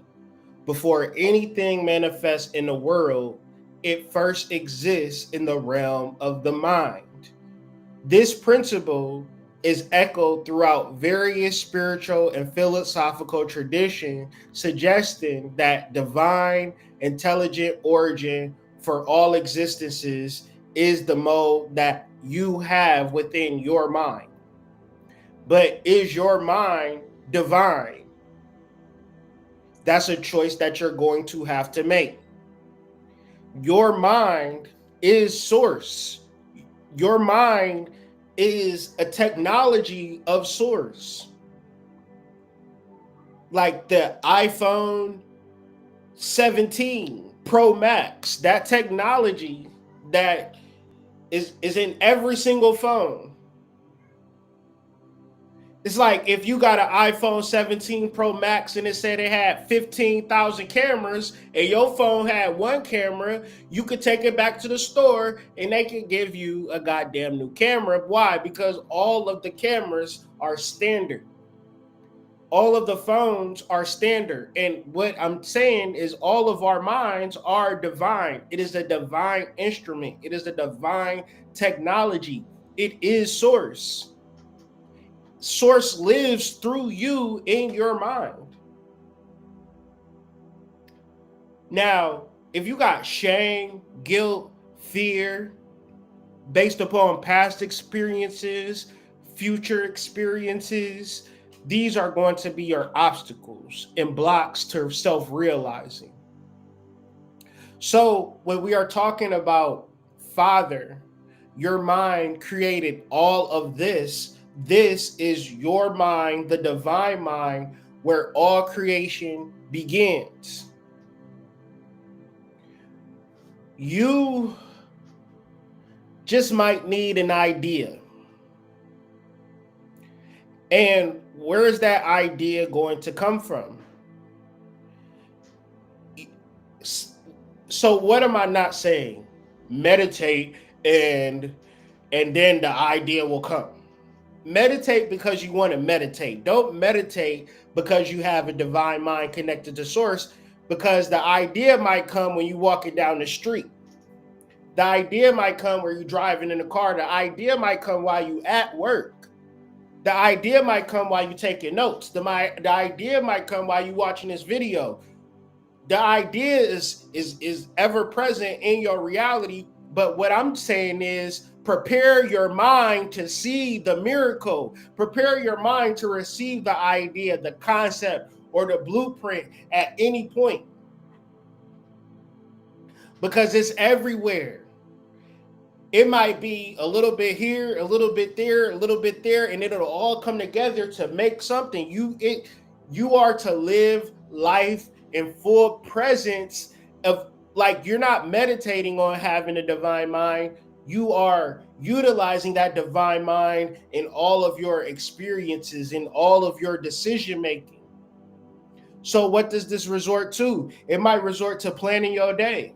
Before anything manifests in the world, it first exists in the realm of the mind. This principle is echoed throughout various spiritual and philosophical traditions, suggesting that divine, intelligent origin for all existences is the mode that you have within your mind. But is your mind divine? That's a choice that you're going to have to make. Your mind is source. Your mind is a technology of source. Like the iPhone 17 Pro Max, that technology that is in every single phone. It's like if you got an iPhone 17 Pro Max and it said it had 15,000 cameras and your phone had one camera, you could take it back to the store and they can give you a goddamn new camera. Why? Because all of the cameras are standard. All of the phones are standard. And what I'm saying is all of our minds are divine. It is a divine instrument. It is a divine technology. It is source. Source lives through you in your mind. Now, if you got shame, guilt, fear based upon past experiences, future experiences, these are going to be your obstacles and blocks to self-realizing. So when we are talking about Father, your mind created all of this. This is your mind, the divine mind, where all creation begins. You just might need an idea. And where is that idea going to come from? So what am I not saying? Meditate and then the idea will come. Meditate because you want to meditate. Don't meditate because you have a divine mind connected to source, because the idea might come when you're walking down the street. The idea might come where you're driving in the car. The idea might come while you at work. The idea might come while you taking notes. The idea might come while you watching this video. The idea is ever present in your reality. But what I'm saying is prepare your mind to see the miracle. Prepare your mind to receive the idea, the concept, or the blueprint at any point. Because it's everywhere. It might be a little bit here, a little bit there, a little bit there, and it'll all come together to make something. You are to live life in full presence of, like, you're not meditating on having a divine mind. You are utilizing that divine mind in all of your experiences, in all of your decision making. So what does this resort to? It might resort to planning your day.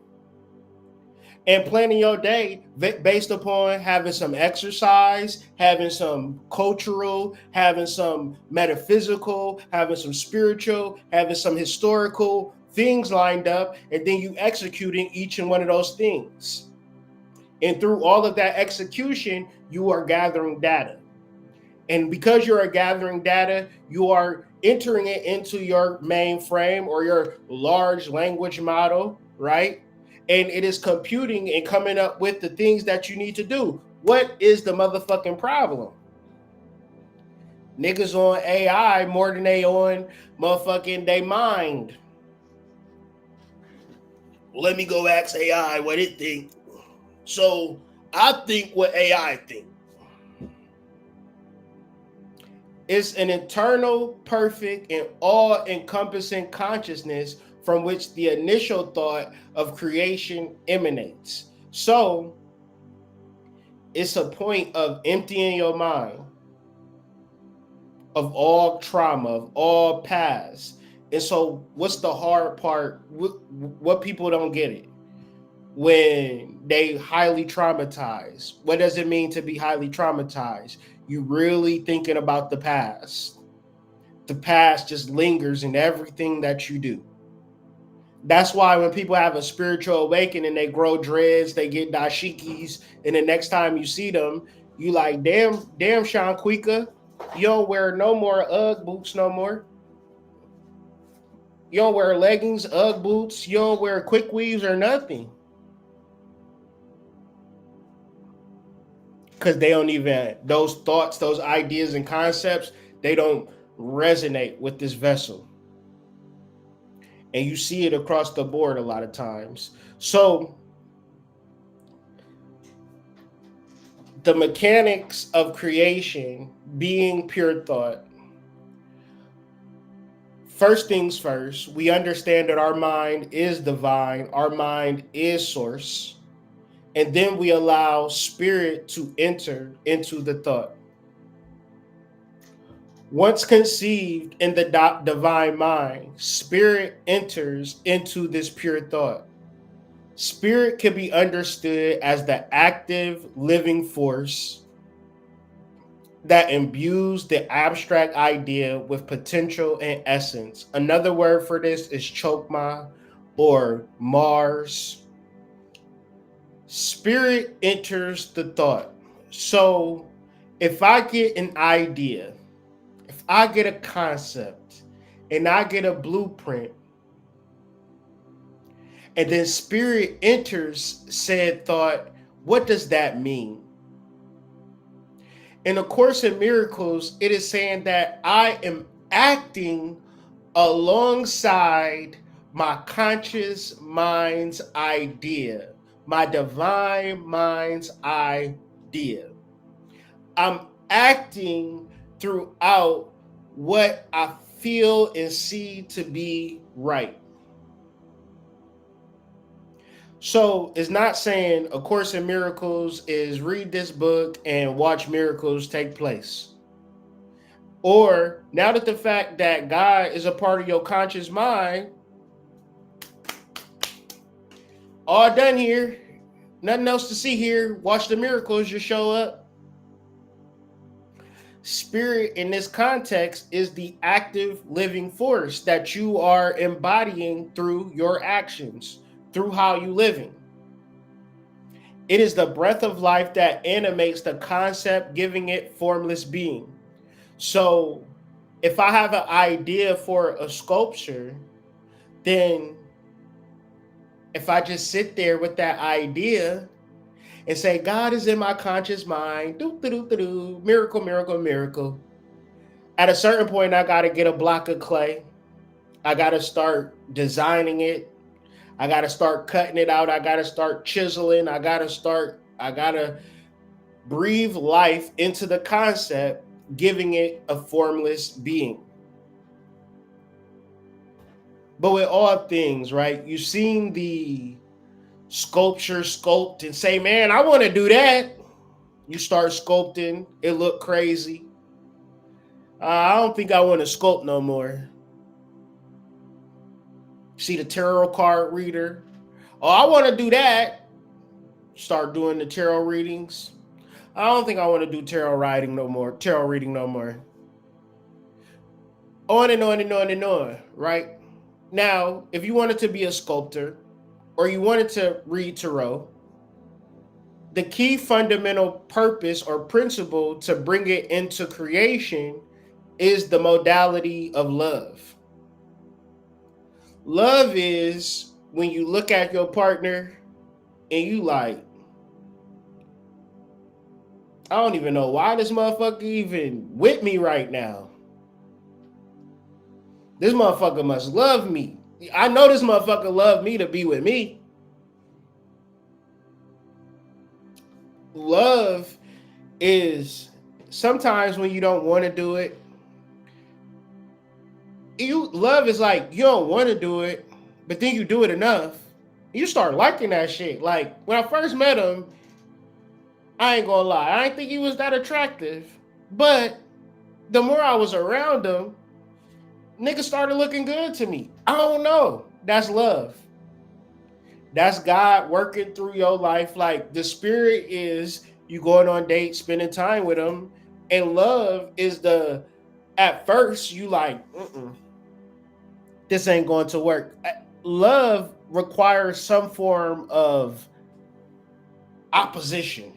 And planning your day based upon having some exercise, having some cultural, having some metaphysical, having some spiritual, having some historical things lined up, and then you executing each and one of those things. And through all of that execution, you are gathering data. And because you are gathering data, you are entering it into your mainframe or your large language model, right? And it is computing and coming up with the things that you need to do. What is the motherfucking problem? Niggas on AI more than they on motherfucking they mind. Let me go ask AI what it think. So I think what AI think. It's an eternal, perfect, and all-encompassing consciousness from which the initial thought of creation emanates. So it's a point of emptying your mind of all trauma, of all past. And so what's the hard part? What people don't get it when they highly traumatized. What does it mean to be highly traumatized? You really thinking about the past. The past just lingers in everything that you do. That's why when people have a spiritual awakening, they grow dreads, they get dashikis, and the next time you see them, you like, damn, Sean Quika, you don't wear no more Ugg boots no more. You don't wear leggings, Ugg boots, you don't wear quick weaves or nothing. Because they don't even, those thoughts, those ideas and concepts, they don't resonate with this vessel. And you see it across the board a lot of times. So the mechanics of creation being pure thought. First things first, we understand that our mind is divine, our mind is source, and then we allow spirit to enter into the thought. Once conceived in the divine mind, spirit enters into this pure thought. Spirit can be understood as the active living force that imbues the abstract idea with potential and essence. Another word for this is chokma or Mars. Spirit enters the thought. So if I get an idea, if I get a concept, and I get a blueprint, and then spirit enters said thought, what does that mean? In A Course in Miracles, it is saying that I am acting alongside my conscious mind's idea, my divine mind's idea. I'm acting throughout what I feel and see to be right. So it's not saying A Course in Miracles is read this book and watch miracles take place. Or now that the fact that God is a part of your conscious mind, all done here, nothing else to see here, watch the miracles just show up. Spirit in this context is the active living force that you are embodying through your actions, through how you living. It is the breath of life that animates the concept, giving it formless being. So if I have an idea for a sculpture, then if I just sit there with that idea and say, God is in my conscious mind, miracle, miracle, miracle. At a certain point, I got to get a block of clay. I got to start designing it. I got to start cutting it out. I got to start chiseling. I got to breathe life into the concept, giving it a formless being. But with all things, right, you've seen the sculpture sculpt and say, man, I want to do that. You start sculpting, it look crazy. I don't think I want to sculpt no more. See the tarot card reader. Oh, I want to do that. Start doing the tarot readings. I don't think I want to do tarot reading no more. On and on and on and on, right? Now, if you wanted to be a sculptor or you wanted to read tarot, the key fundamental purpose or principle to bring it into creation is the modality of love. Love is when you look at your partner and you like, I don't even know why this motherfucker even with me right now. This motherfucker must love me. I know this motherfucker love me to be with me. Love is sometimes when you don't want to do it. Love is like you don't want to do it, but then you do it enough. You start liking that shit. Like when I first met him, I ain't gonna lie, I didn't think he was that attractive. But the more I was around him, niggas started looking good to me. I don't know. That's love. That's God working through your life. Like the spirit is you going on dates, spending time with him. And love is at first you like, this ain't going to work. Love requires some form of opposition.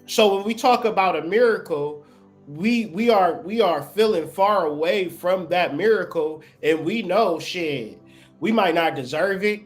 So when we talk about a miracle, we are feeling far away from that miracle, and we know shit. We might not deserve it.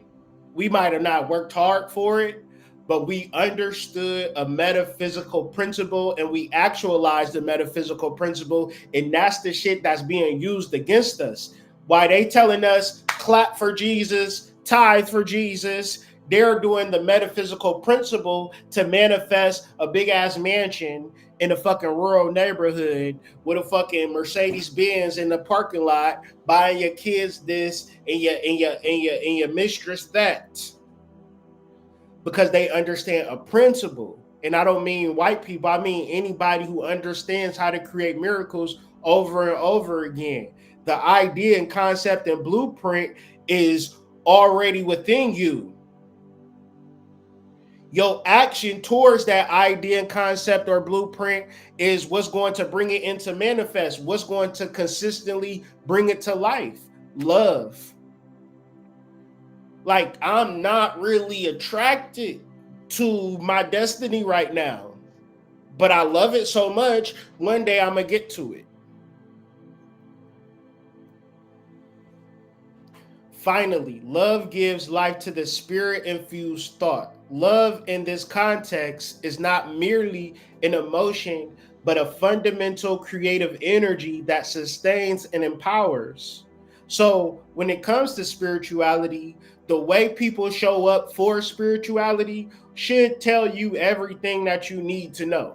We might have not worked hard for it, but we understood a metaphysical principle and we actualized the metaphysical principle, and that's the shit that's being used against us. Why they telling us clap for Jesus, tithe for Jesus, they're doing the metaphysical principle to manifest a big ass mansion in a fucking rural neighborhood with a fucking Mercedes Benz in the parking lot, buying your kids this and your mistress that, because they understand a principle. And I don't mean white people, I mean anybody who understands how to create miracles over and over again. The idea and concept and blueprint is already within you. Your action towards that idea and concept or blueprint is what's going to bring it into manifest, what's going to consistently bring it to life. Love. Like, I'm not really attracted to my destiny right now, but I love it so much, one day I'm gonna get to it. Finally, love gives life to the spirit-infused thought. Love in this context is not merely an emotion, but a fundamental creative energy that sustains and empowers. So when it comes to spirituality, the way people show up for spirituality should tell you everything that you need to know.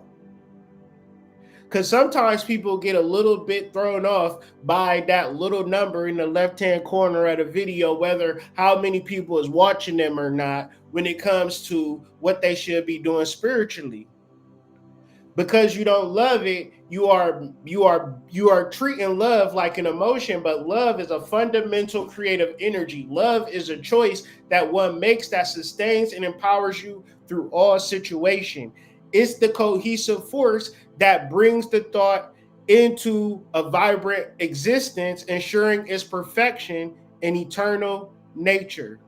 Because sometimes people get a little bit thrown off by that little number in the left-hand corner of the video, whether how many people is watching them or not, when it comes to what they should be doing spiritually. Because you don't love it, you are treating love like an emotion, but love is a fundamental creative energy. Love is a choice that one makes that sustains and empowers you through all situation. It's the cohesive force that brings the thought into a vibrant existence, ensuring its perfection and eternal nature.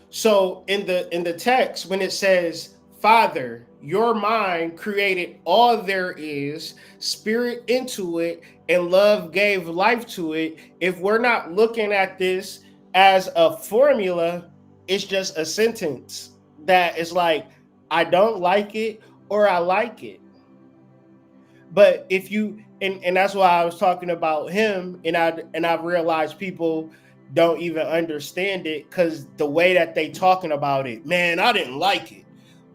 So in the text, when it says, Father, your mind created all there is, spirit into it, and love gave life to it. If we're not looking at this as a formula, it's just a sentence that is like, I don't like it or I like it. But if you and that's why I was talking about him, and I've realized people don't even understand it because the way that they talking about it, man, I didn't like it.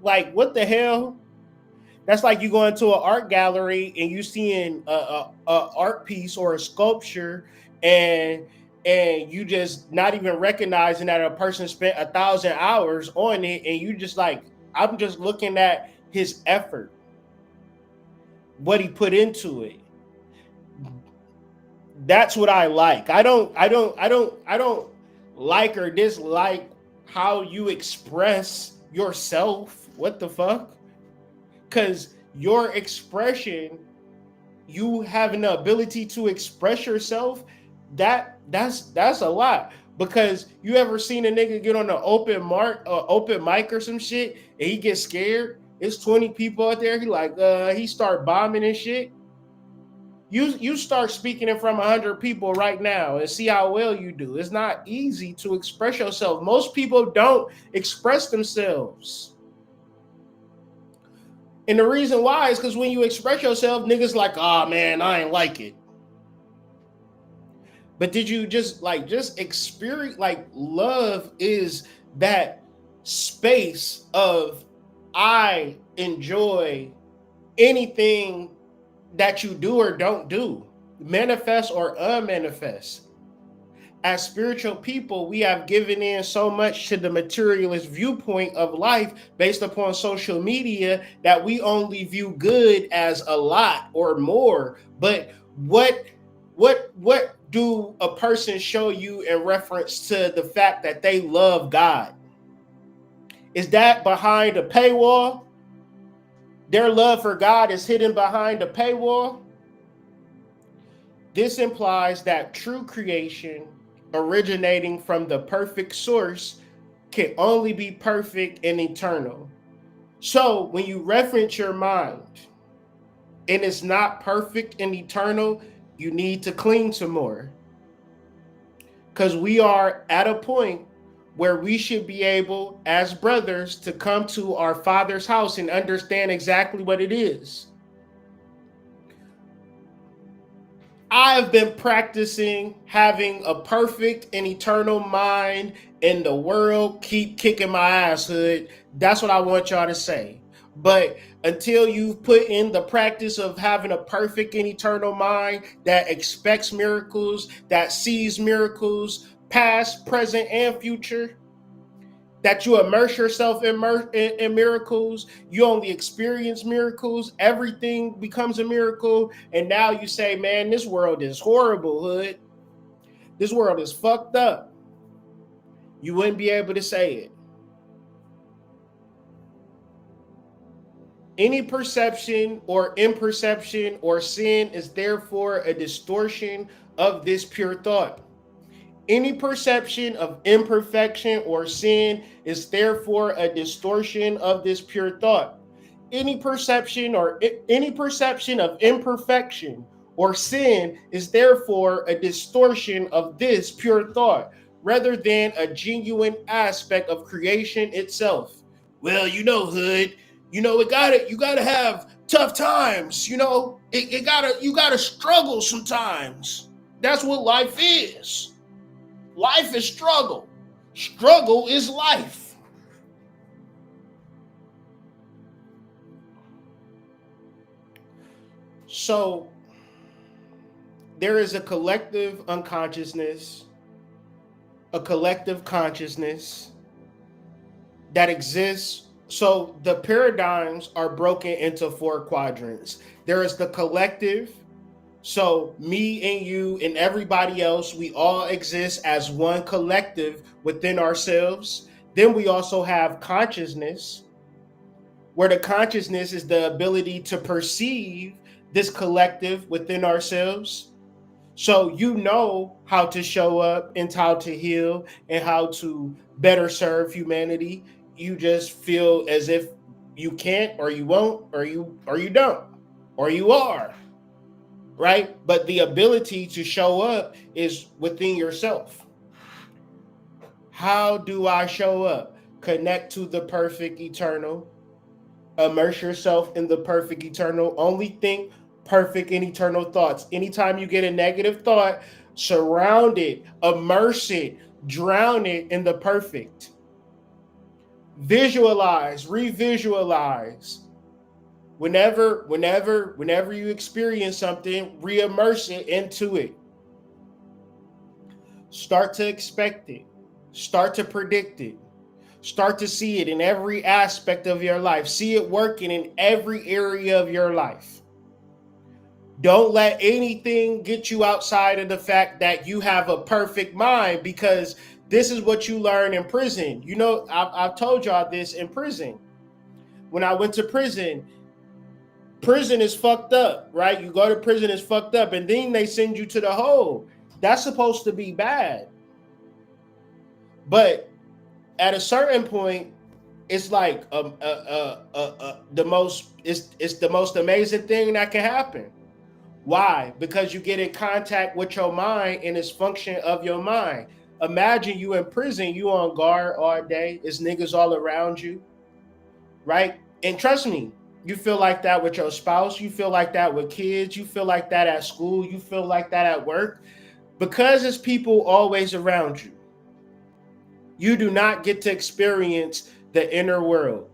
Like, what the hell? That's like you going to an art gallery and you seeing a art piece or a sculpture, and you just not even recognizing that a person spent 1,000 hours on it, and you just like, I'm just looking at his effort, what he put into it. That's what I like. I don't like or dislike how you express yourself. What the fuck? Because your expression, you having the ability to express yourself, that's a lot. Because you ever seen a nigga get on an open mic or some shit, and he gets scared? It's 20 people out there. He start bombing and shit. You start speaking in front of 100 people right now and see how well you do. It's not easy to express yourself. Most people don't express themselves. And the reason why is because when you express yourself, niggas like, oh man, I ain't like it. But did you just experience, like, love is that space of, I enjoy anything that you do or don't do, manifest or unmanifest. As spiritual people, we have given in so much to the materialist viewpoint of life based upon social media that we only view good as a lot or more. But what do a person show you in reference to the fact that they love God? Is that behind a paywall? Their love for God is hidden behind a paywall? This implies that true creation, originating from the perfect source, can only be perfect and eternal. So when you reference your mind and it's not perfect and eternal, you need to cling to more. Because we are at a point where we should be able, as brothers, to come to our Father's house and understand exactly what it is. I've been practicing having a perfect and eternal mind, and the world keep kicking my ass, Hood. That's what I want y'all to say. But until you put in the practice of having a perfect and eternal mind that expects miracles, that sees miracles, past, present, and future, that you immerse yourself in miracles, you only experience miracles, everything becomes a miracle, and now you say, man, this world is horrible, Hood. This world is fucked up. You wouldn't be able to say it. Any perception or imperception or sin is therefore a distortion of this pure thought. Any perception of imperfection or sin is therefore a distortion of this pure thought. Any perception of imperfection or sin is therefore a distortion of this pure thought, rather than a genuine aspect of creation itself. Well, Hood, you gotta have tough times, you gotta struggle sometimes. That's what life is. Life is struggle. Struggle is life. So there is a collective unconsciousness, a collective consciousness that exists. So the paradigms are broken into 4 quadrants. There is the collective. So me and you and everybody else, we all exist as one collective within ourselves. Then we also have consciousness, where the consciousness is the ability to perceive this collective within ourselves. So you know how to show up and how to heal and how to better serve humanity. You just feel as if you can't, or you won't, or you don't, or you are. Right? But the ability to show up is within yourself. How do I show up? Connect to the perfect eternal. Immerse yourself in the perfect eternal. Only think perfect and eternal thoughts. Anytime you get a negative thought, surround it, immerse it, drown it in the perfect. Visualize, revisualize. Whenever you experience something, re-immerse it into it. Start to expect it. Start to predict it. Start to see it in every aspect of your life. See it working in every area of your life. Don't let anything get you outside of the fact that you have a perfect mind, because this is what you learn in prison. I've told y'all this in prison. When I went to prison is fucked up, right? You go to prison, it's fucked up, and then they send you to the hole. That's supposed to be bad. But at a certain point, it's like the most amazing thing that can happen. Why? Because you get in contact with your mind and its function of your mind. Imagine you in prison, you on guard all day, it's niggas all around you, right? And trust me, you feel like that with your spouse, you feel like that with kids, you feel like that at school, you feel like that at work, because it's people always around you. You do not get to experience the inner world.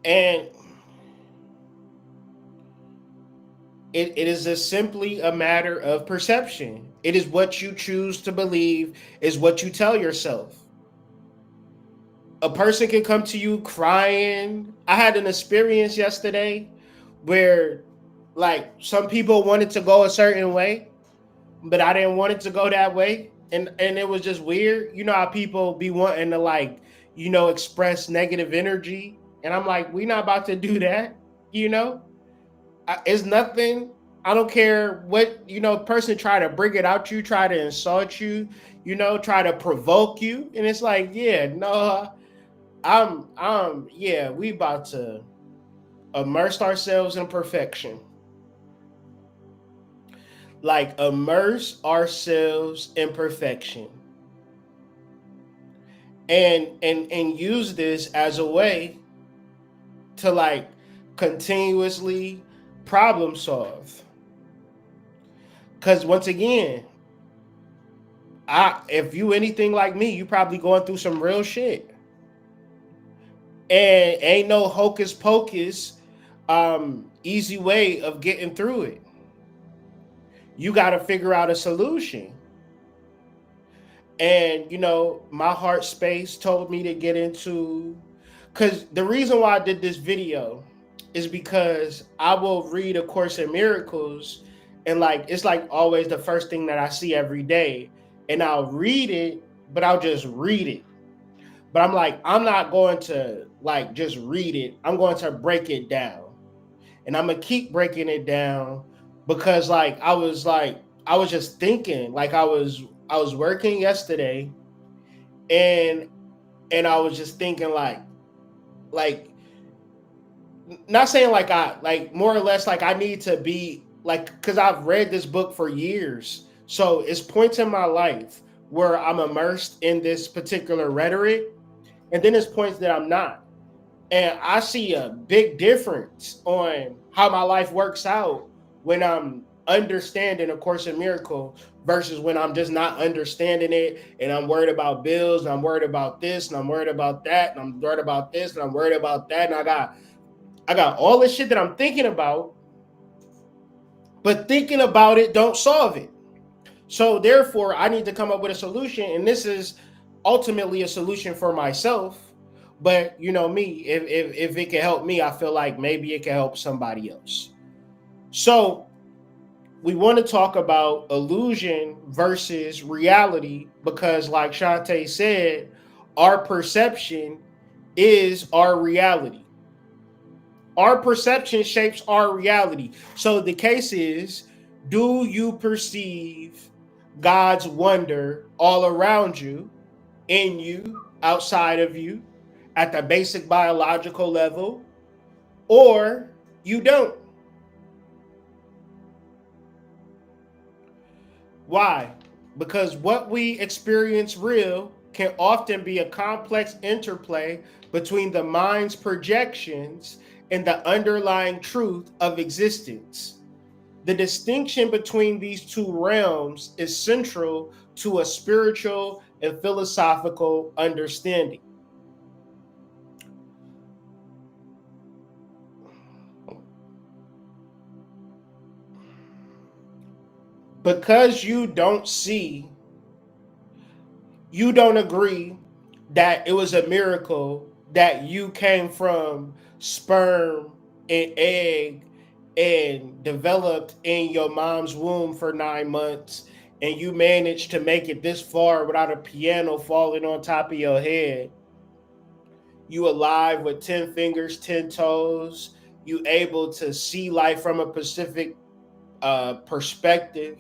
And it is simply a matter of perception. It is what you choose to believe, is what you tell yourself. A person can come to you crying. I had an experience yesterday where, like, some people wanted to go a certain way, but I didn't want it to go that way. And it was just weird. You know how people be wanting to express negative energy. And I'm like, we're not about to do that. It's nothing. I don't care what, person try to bring it out you, try to insult you, try to provoke you. And it's like, yeah, no, we about to immerse ourselves in perfection. like immerse ourselves in perfection and use this as a way to like continuously problem solve. Because once again, if you anything like me, you probably going through some real shit. And ain't no hocus pocus easy way of getting through it. You got to figure out a solution. And my heart space told me to get into, because the reason why I did this video is because I will read A Course in Miracles, and like it's like always the first thing that I see every day, and I'll read it, but I'll just read it. But I'm like, I'm not going to like just read it. I'm going to break it down. And I'm gonna keep breaking it down because I was just thinking, like I was working yesterday, and I was just thinking like not saying like I like more or less like I need to be like, because I've read this book for years. So it's points in my life where I'm immersed in this particular rhetoric, and then there's points that I'm not. And I see a big difference on how my life works out when I'm understanding A Course in Miracles versus when I'm just not understanding it, and I'm worried about bills, and I'm worried about this, and I'm worried about that, and I'm worried about this, and I'm worried about that, and I got all this shit that I'm thinking about, but thinking about it don't solve it. So therefore, I need to come up with a solution, and this is ultimately a solution for myself. But me, if it can help me, I feel like maybe it can help somebody else. So we want to talk about illusion versus reality, because like Shantae said, our perception is our reality. Our perception shapes our reality. So the case is, do you perceive God's wonder all around you, in you, outside of you, at the basic biological level, or you don't? Why? Because what we experience real can often be a complex interplay between the mind's projections and the underlying truth of existence. The distinction between these two realms is central to a spiritual and philosophical understanding. Because you don't agree that it was a miracle that you came from sperm and egg and developed in your mom's womb for 9 months, and you managed to make it this far without a piano falling on top of your head. You alive with 10 fingers, 10 toes. You able to see life from a specific perspective.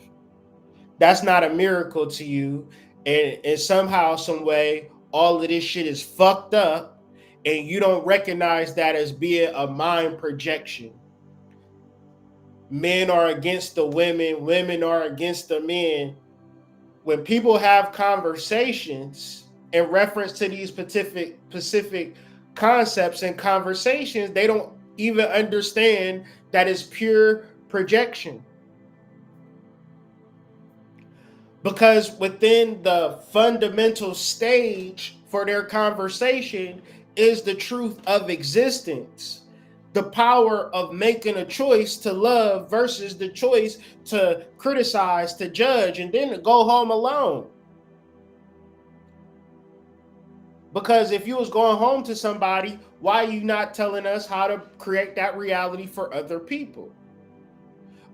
That's not a miracle to you. And somehow, some way, all of this shit is fucked up, and you don't recognize that as being a mind projection. Men are against the women, women are against the men. When people have conversations in reference to these specific concepts and conversations, they don't even understand that it's pure projection. Because within the fundamental stage for their conversation is the truth of existence. The power of making a choice to love versus the choice to criticize, to judge, and then to go home alone. Because if you was going home to somebody, why are you not telling us how to create that reality for other people?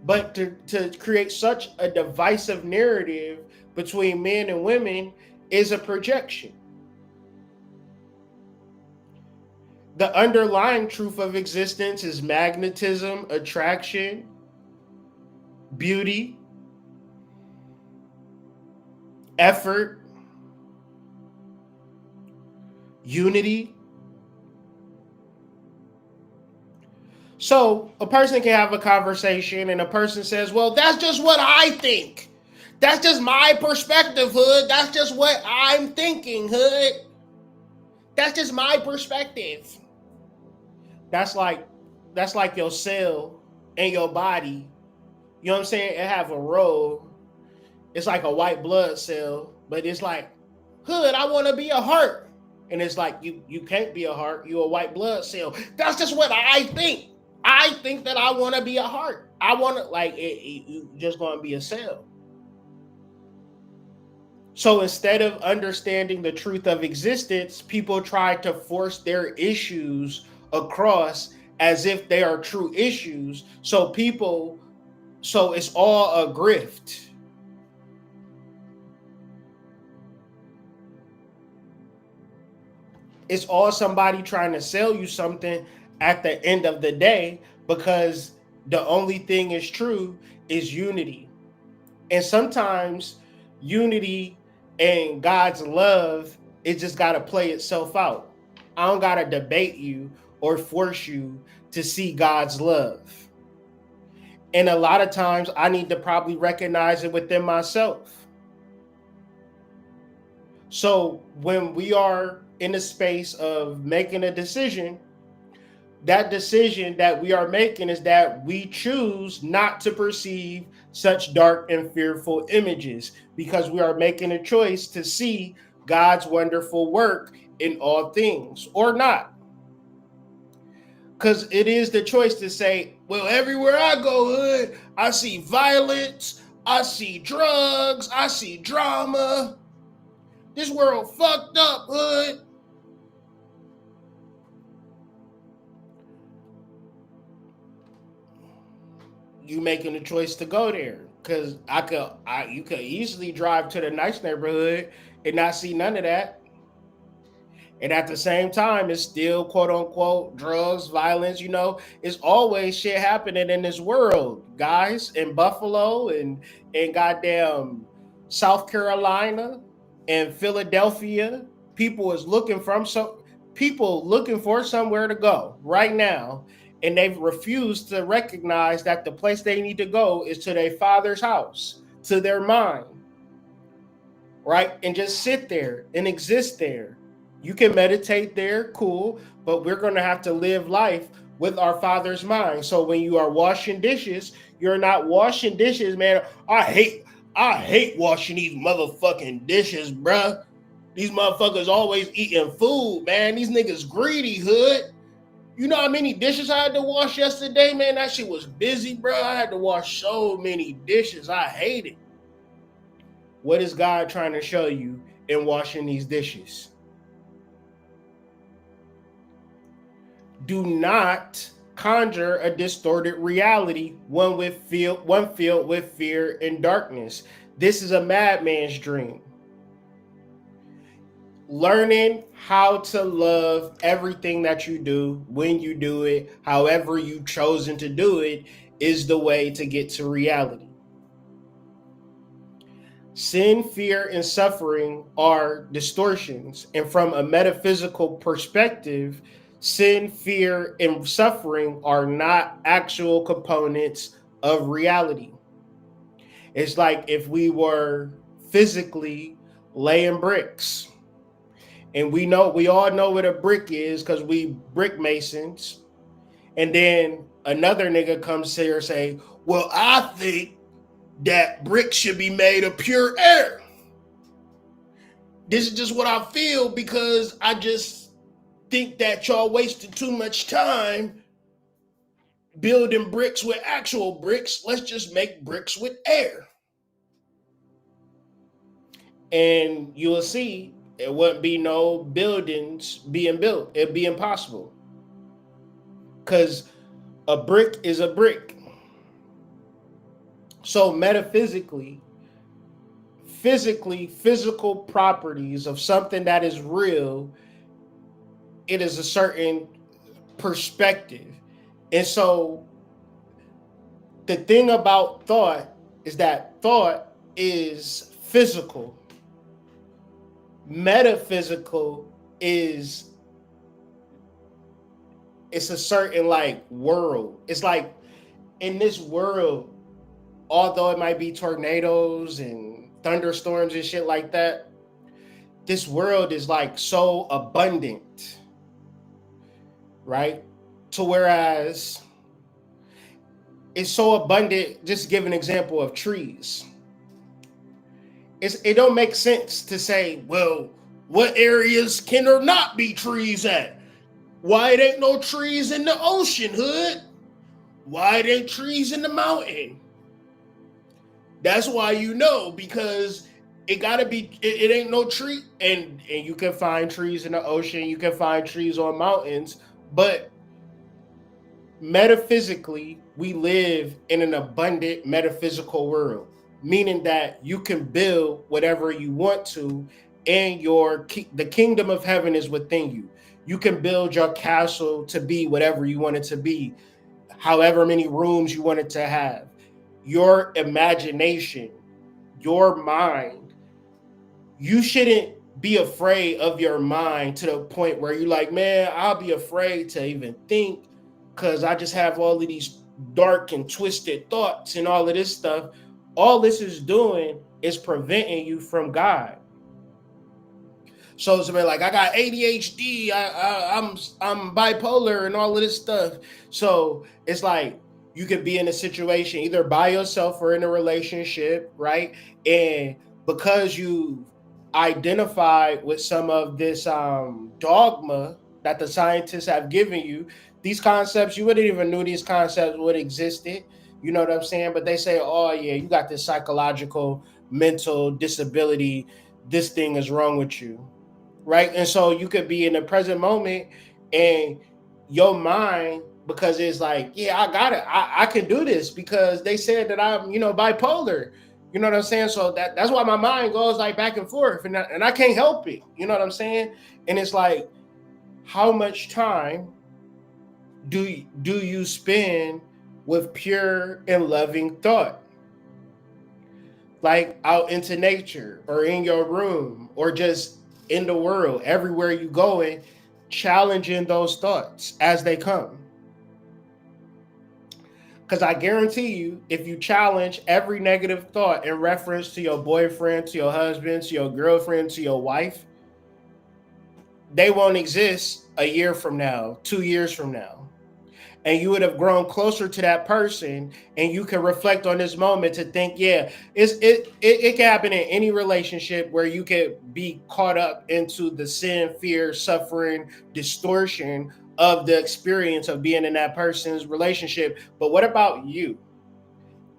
But to create such a divisive narrative between men and women is a projection. The underlying truth of existence is magnetism, attraction, beauty, effort, unity. So a person can have a conversation and a person says, well, that's just what I think. That's just my perspective, hood. That's just what I'm thinking, hood. That's just my perspective. That's like your cell and your body. You know what I'm saying? It have a role. It's like a white blood cell, but it's like, hood, I want to be a heart. And it's like you can't be a heart, you a white blood cell. That's just what I think. I think that I want to be a heart. I want to you just going to be a cell. So instead of understanding the truth of existence, people try to force their issues across as if they are true issues. So it's all a grift. It's all somebody trying to sell you something at the end of the day, because the only thing is true is unity. And sometimes unity and God's love, it just got to play itself out. I don't got to debate you or force you to see God's love. And a lot of times I need to probably recognize it within myself. So when we are in the space of making a decision, that decision that we are making is that we choose not to perceive such dark and fearful images, because we are making a choice to see God's wonderful work in all things, or not. Because it is the choice to say, well, everywhere I go, hood, I see violence, I see drugs, I see drama. This world fucked up, hood. You making the choice to go there, because you could easily drive to the nice neighborhood and not see none of that. And at the same time, it's still quote unquote drugs, violence. It's always shit happening in this world, guys. In Buffalo and goddamn South Carolina and Philadelphia, people looking for somewhere to go right now, and they've refused to recognize that the place they need to go is to their father's house, to their mind, right? And just sit there and exist there. You can meditate there, cool, but we're going to have to live life with our father's mind. So when you are washing dishes, you're not washing dishes, man. I hate washing these motherfucking dishes, bruh. These motherfuckers always eating food, man. These niggas greedy, hood. You know how many dishes I had to wash yesterday, man? That shit was busy, bro. I had to wash so many dishes. I hate it. What is God trying to show you in washing these dishes? Do not conjure a distorted reality, one filled with fear and darkness. This is a madman's dream. Learning how to love everything that you do, when you do it, however you've chosen to do it, is the way to get to reality. Sin, fear, and suffering are distortions. And from a metaphysical perspective, sin, fear, and suffering are not actual components of reality. It's like if we were physically laying bricks. And we all know what a brick is because we brick masons. And then another nigga comes here and say, well, I think that bricks should be made of pure air. This is just what I feel because I just think that y'all wasted too much time building bricks with actual bricks. Let's just make bricks with air. And you will see there wouldn't be no buildings being built. It'd be impossible. Because a brick is a brick. So metaphysically, physical properties of something that is real, it is a certain perspective. And so the thing about thought is that thought is physical. Metaphysical is it's a certain like world. It's like in this world, although it might be tornadoes and thunderstorms and shit like that, this world is like so abundant, right? To whereas it's so abundant, just to give an example of trees. It don't make sense to say, well, what areas can there not be trees at? Why it ain't no trees in the ocean, hood? Why it ain't trees in the mountain? That's why you know, because it gotta be, it ain't no tree. And you can find trees in the ocean, you can find trees on mountains, but metaphysically, we live in an abundant metaphysical world, meaning that you can build whatever you want to, and the kingdom of heaven is within you. You can build your castle to be whatever you want it to be, however many rooms you want it to have. Your imagination, your mind, you shouldn't be afraid of your mind to the point where you're like, man, I'll be afraid to even think because I just have all of these dark and twisted thoughts and all of this stuff. All this is doing is preventing you from God. So it's like, I got ADHD, I'm bipolar and all of this stuff. So it's like you could be in a situation either by yourself or in a relationship, right? And because you identified with some of this dogma that the scientists have given you, these concepts, you wouldn't even knew these concepts would existed. You know what I'm saying? But they say, oh yeah, you got this psychological, mental disability. This thing is wrong with you, right? And so you could be in the present moment and your mind, because it's like, yeah, I got it. I can do this because they said that I'm, bipolar. You know what I'm saying? So that's why my mind goes like back and forth, and I can't help it. You know what I'm saying? And it's like, how much time do you spend with pure and loving thought? Like out into nature or in your room or just in the world, everywhere you going, challenging those thoughts as they come. Because I guarantee you, if you challenge every negative thought in reference to your boyfriend, to your husband, to your girlfriend, to your wife, they won't exist a year from now, 2 years from now. And you would have grown closer to that person, and you can reflect on this moment to think, yeah, it can happen in any relationship where you could be caught up into the sin, fear, suffering, distortion of the experience of being in that person's relationship. But what about you?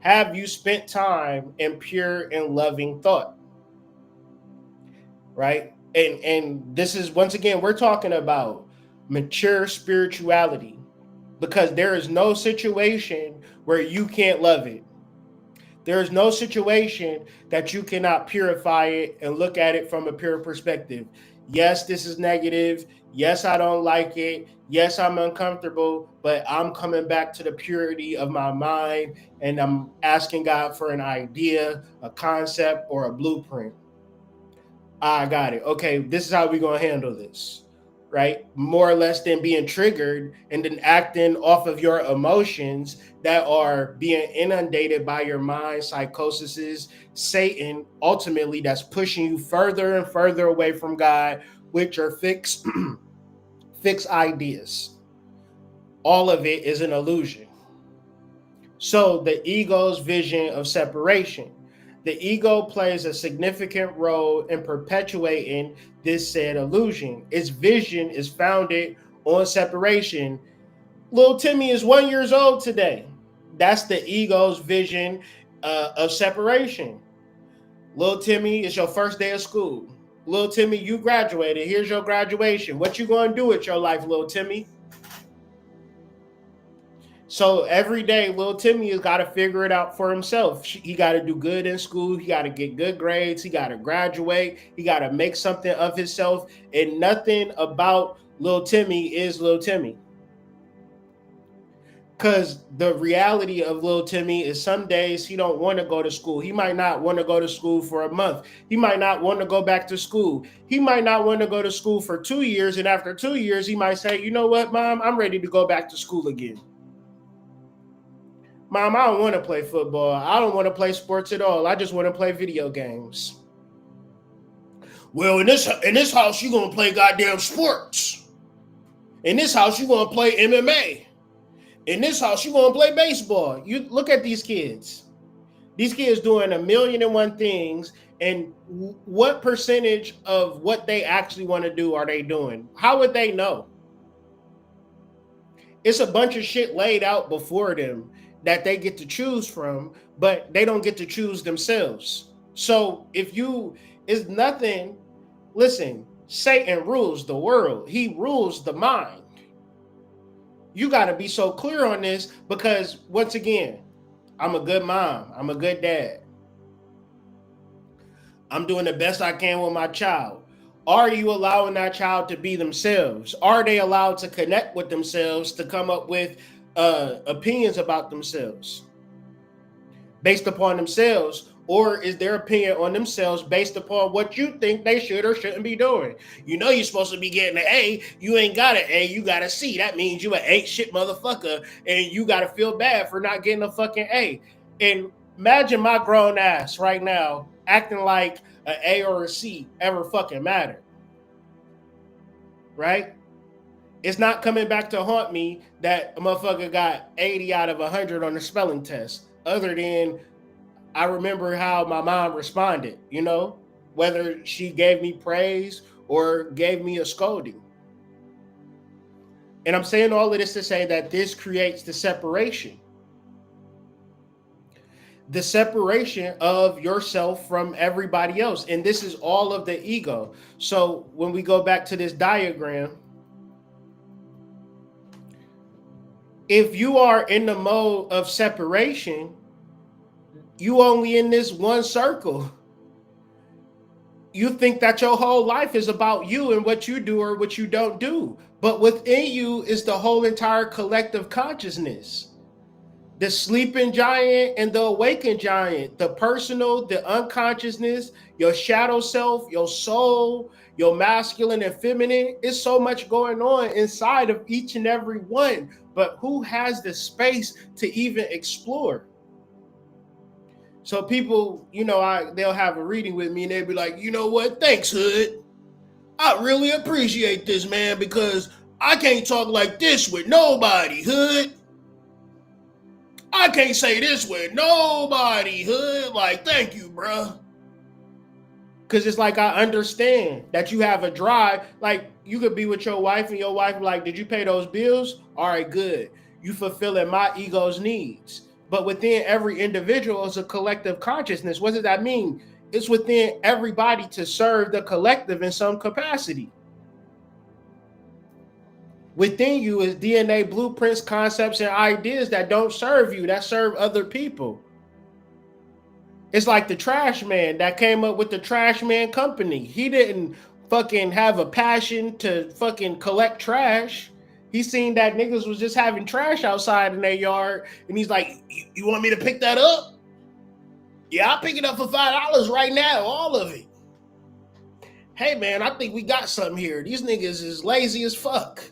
Have you spent time in pure and loving thought? Right? And this is, once again, we're talking about mature spirituality, because there is no situation where you can't love it. There is no situation that you cannot purify it and look at it from a pure perspective. Yes, this is negative. Yes, I don't like it. Yes, I'm uncomfortable, but I'm coming back to the purity of my mind, and I'm asking God for an idea, a concept, or a blueprint. I got it. Okay, this is how we're going to handle this, right? More or less than being triggered and then acting off of your emotions that are being inundated by your mind, psychosis, Satan, ultimately that's pushing you further and further away from God with your fixed ideas. All of it is an illusion. So the ego's vision of separation. The ego plays a significant role in perpetuating this said illusion. Its vision is founded on separation. Little Timmy is 1 year old today. That's the ego's vision of separation. Little Timmy, it's your first day of school. Little Timmy, you graduated. Here's your graduation. What you going to do with your life, little Timmy? So every day, little Timmy has got to figure it out for himself. He got to do good in school. He got to get good grades. He got to graduate. He got to make something of himself. And nothing about little Timmy is little Timmy. Because the reality of little Timmy is some days he don't want to go to school. He might not want to go to school for a month. He might not want to go back to school. He might not want to go to school for 2 years. And after 2 years, he might say, you know what, Mom, I'm ready to go back to school again. Mom, I don't want to play football. I don't want to play sports at all. I just want to play video games. Well, in this house, you're going to play goddamn sports. In this house, you're going to play MMA. In this house, you're going to play baseball. You look at these kids. These kids doing 1,000,001 things. And what percentage of what they actually want to do are they doing? How would they know? It's a bunch of shit laid out before them that they get to choose from, but they don't get to choose themselves. So it's nothing. Listen, Satan rules the world. He rules the mind. You got to be so clear on this because, once again, I'm a good mom. I'm a good dad. I'm doing the best I can with my child. Are you allowing that child to be themselves? Are they allowed to connect with themselves to come up with opinions about themselves based upon themselves? Or is their opinion on themselves based upon what you think they should or shouldn't be doing? You know you're supposed to be getting an A. You ain't got an A. You got a C. That means you an ain't shit motherfucker. And you got to feel bad for not getting a fucking A. And imagine my grown ass right now acting like an A or a C ever fucking mattered. Right? It's not coming back to haunt me that a motherfucker got 80 out of 100 on the spelling test. Other than I remember how my mom responded, whether she gave me praise or gave me a scolding. And I'm saying all of this to say that this creates the separation. The separation of yourself from everybody else. And this is all of the ego. So when we go back to this diagram, if you are in the mode of separation, you only in this one circle. You think that your whole life is about you and what you do or what you don't do. But within you is the whole entire collective consciousness. The sleeping giant and the awakened giant, the personal, the unconsciousness, your shadow self, your soul, your masculine and feminine. It's so much going on inside of each and every one. But who has the space to even explore? So people, they'll have a reading with me and they'll be like, you know what? Thanks, Hood. I really appreciate this, man, because I can't talk like this with nobody, Hood. I can't say this with nobody, Hood. Like, thank you, bro. Because it's like, I understand that you have a drive. Like, you could be with your wife and your wife be like, did you pay those bills? All right, good. You fulfilling my ego's needs. But within every individual is a collective consciousness. What does that mean? It's within everybody to serve the collective in some capacity. Within you is DNA blueprints, concepts, and ideas that don't serve you, that serve other people. It's like the trash man that came up with the trash man company. He didn't fucking have a passion to fucking collect trash. He seen that niggas was just having trash outside in their yard. And he's like, you want me to pick that up? Yeah, I'll pick it up for $5 right now, all of it. Hey, man, I think we got something here. These niggas is lazy as fuck.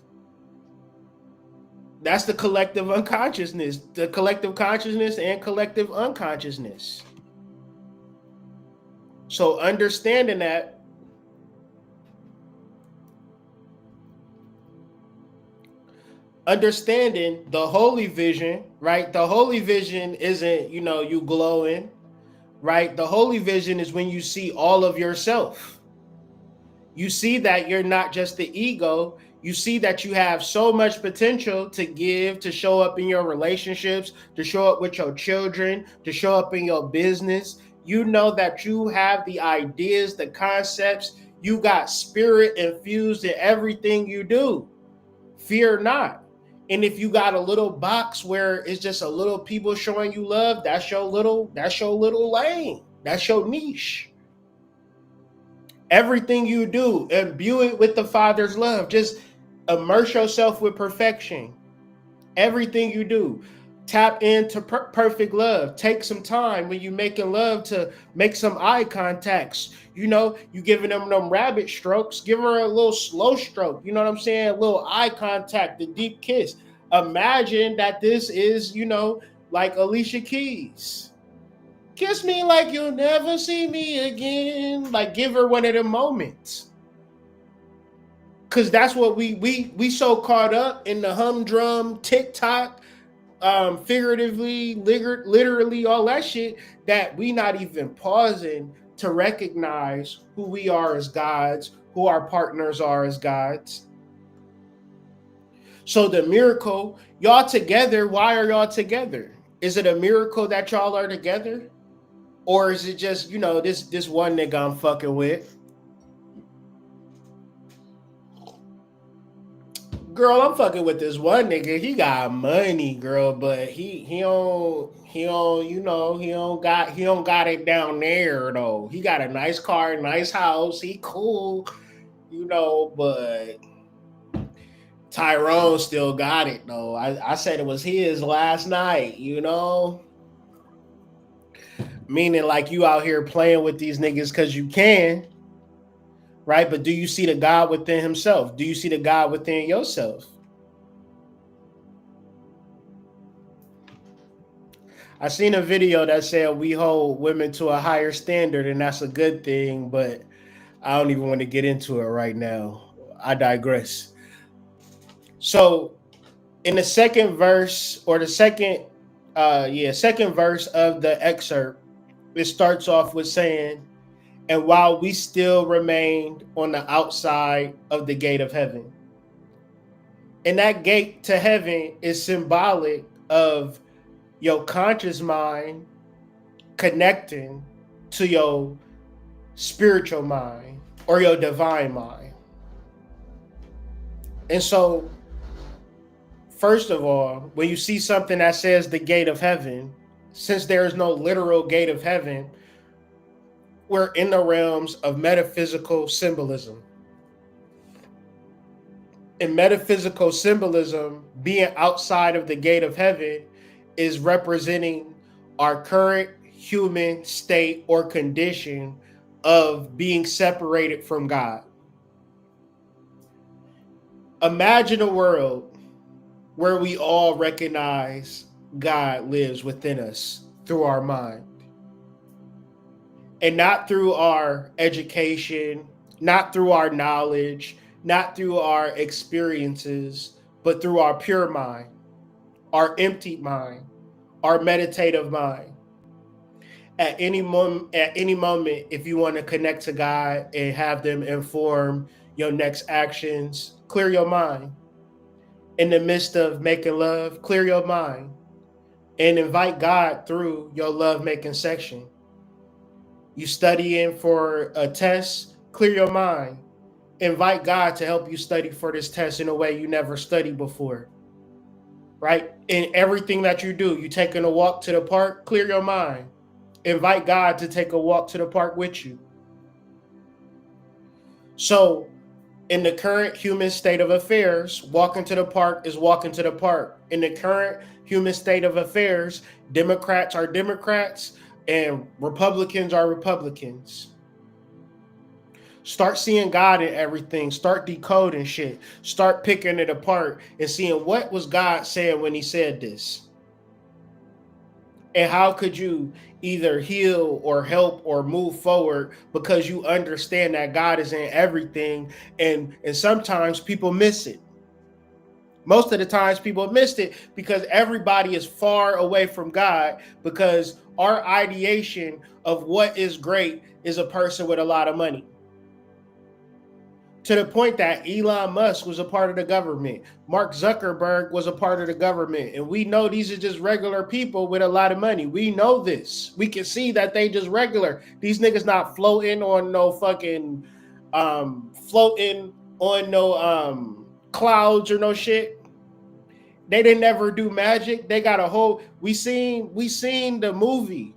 That's the collective unconsciousness. The collective consciousness and collective unconsciousness. So understanding that, understanding the holy vision, right? The holy vision isn't, you glowing, right? The holy vision is when you see all of yourself. You see that you're not just the ego. You see that you have so much potential to give, to show up in your relationships, to show up with your children, to show up in your business. You know that you have the ideas, the concepts. You got spirit infused in everything you do. Fear not. And if you got a little box where it's just a little people showing you love, that's your little lane. That's your niche. Everything you do, imbue it with the Father's love. Just immerse yourself with perfection. Everything you do, tap into perfect love. Take some time when you making love to make some eye contacts. You know, you giving them rabbit strokes. Give her a little slow stroke. You know what I'm saying? A little eye contact, a deep kiss. Imagine that this is, you know, like Alicia Keys. Kiss me like you'll never see me again. Like, give her one of them moments. Cause that's what we so caught up in the humdrum TikTok, figuratively, literally, all that shit, that we not even pausing to recognize who we are as gods, who our partners are as gods. So the miracle, y'all together, why are y'all together? Is it a miracle that y'all are together? Or is it just, you know, this one nigga I'm fucking with? Girl, I'm fucking with this one nigga. He got money, girl, but he don't you know, he don't got it down there though. He got a nice car, nice house, he cool, you know, but Tyrone still got it though. I said it was his last night, you know. Meaning like you out here playing with these niggas because you can, right? But do you see the God within himself? Do you see the God within yourself? I seen a video that said we hold women to a higher standard, and that's a good thing, but I don't even want to get into it right now. I digress. So in the second verse, or the second verse of the excerpt, it starts off with saying, and while we still remained on the outside of the gate of heaven. And that gate to heaven is symbolic of your conscious mind connecting to your spiritual mind or your divine mind. And so, first of all, when you see something that says the gate of heaven, since there is no literal gate of heaven, we're in the realms of metaphysical symbolism. In metaphysical symbolism, being outside of the gate of heaven is representing our current human state or condition of being separated from God. Imagine a world where we all recognize God lives within us through our mind. And not through our education, not through our knowledge, not through our experiences, but through our pure mind, our emptied mind, our meditative mind. At any moment, if you want to connect to God and have them inform your next actions, clear your mind. In the midst of making love, clear your mind and invite God through your love making section. You studying for a test, clear your mind. Invite God to help you study for this test in a way you never studied before. Right? In everything that you do, you taking a walk to the park, clear your mind. Invite God to take a walk to the park with you. So, in the current human state of affairs, walking to the park is walking to the park. In the current human state of affairs, Democrats are Democrats and Republicans are Republicans. Start seeing God in everything. Start decoding shit. Start picking it apart and seeing what was God saying when he said this. And how could you either heal or help or move forward because you understand that God is in everything. And sometimes people miss it. Most of the times people missed it because everybody is far away from God, because our ideation of what is great is a person with a lot of money. To the point that Elon Musk was a part of the government. Mark Zuckerberg was a part of the government. And we know these are just regular people with a lot of money. We know this. We can see that they just regular. These niggas not floating on no fucking clouds or no shit. They didn't ever do magic. They got a whole, we seen the movie,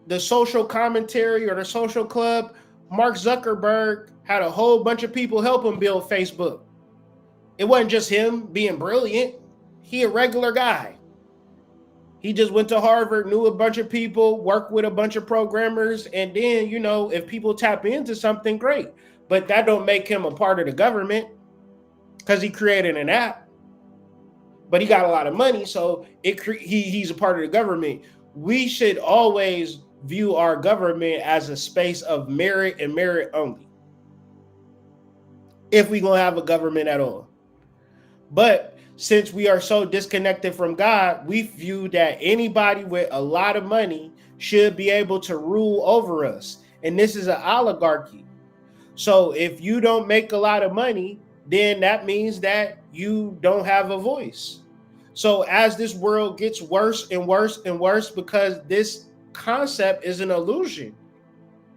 The Social Commentary or The Social Club. Mark Zuckerberg had a whole bunch of people help him build Facebook. It wasn't just him being brilliant. He a regular guy. He just went to Harvard, knew a bunch of people, worked with a bunch of programmers, and then, you know, if people tap into something, great. But that don't make him a part of the government because he created an app. But he got a lot of money, so he's a part of the government. We should always view our government as a space of merit and merit only, if we're going to have a government at all. But since we are so disconnected from God, we view that anybody with a lot of money should be able to rule over us. And this is an oligarchy. So if you don't make a lot of money, then that means that you don't have a voice. So as this world gets worse and worse and worse, because this concept is an illusion,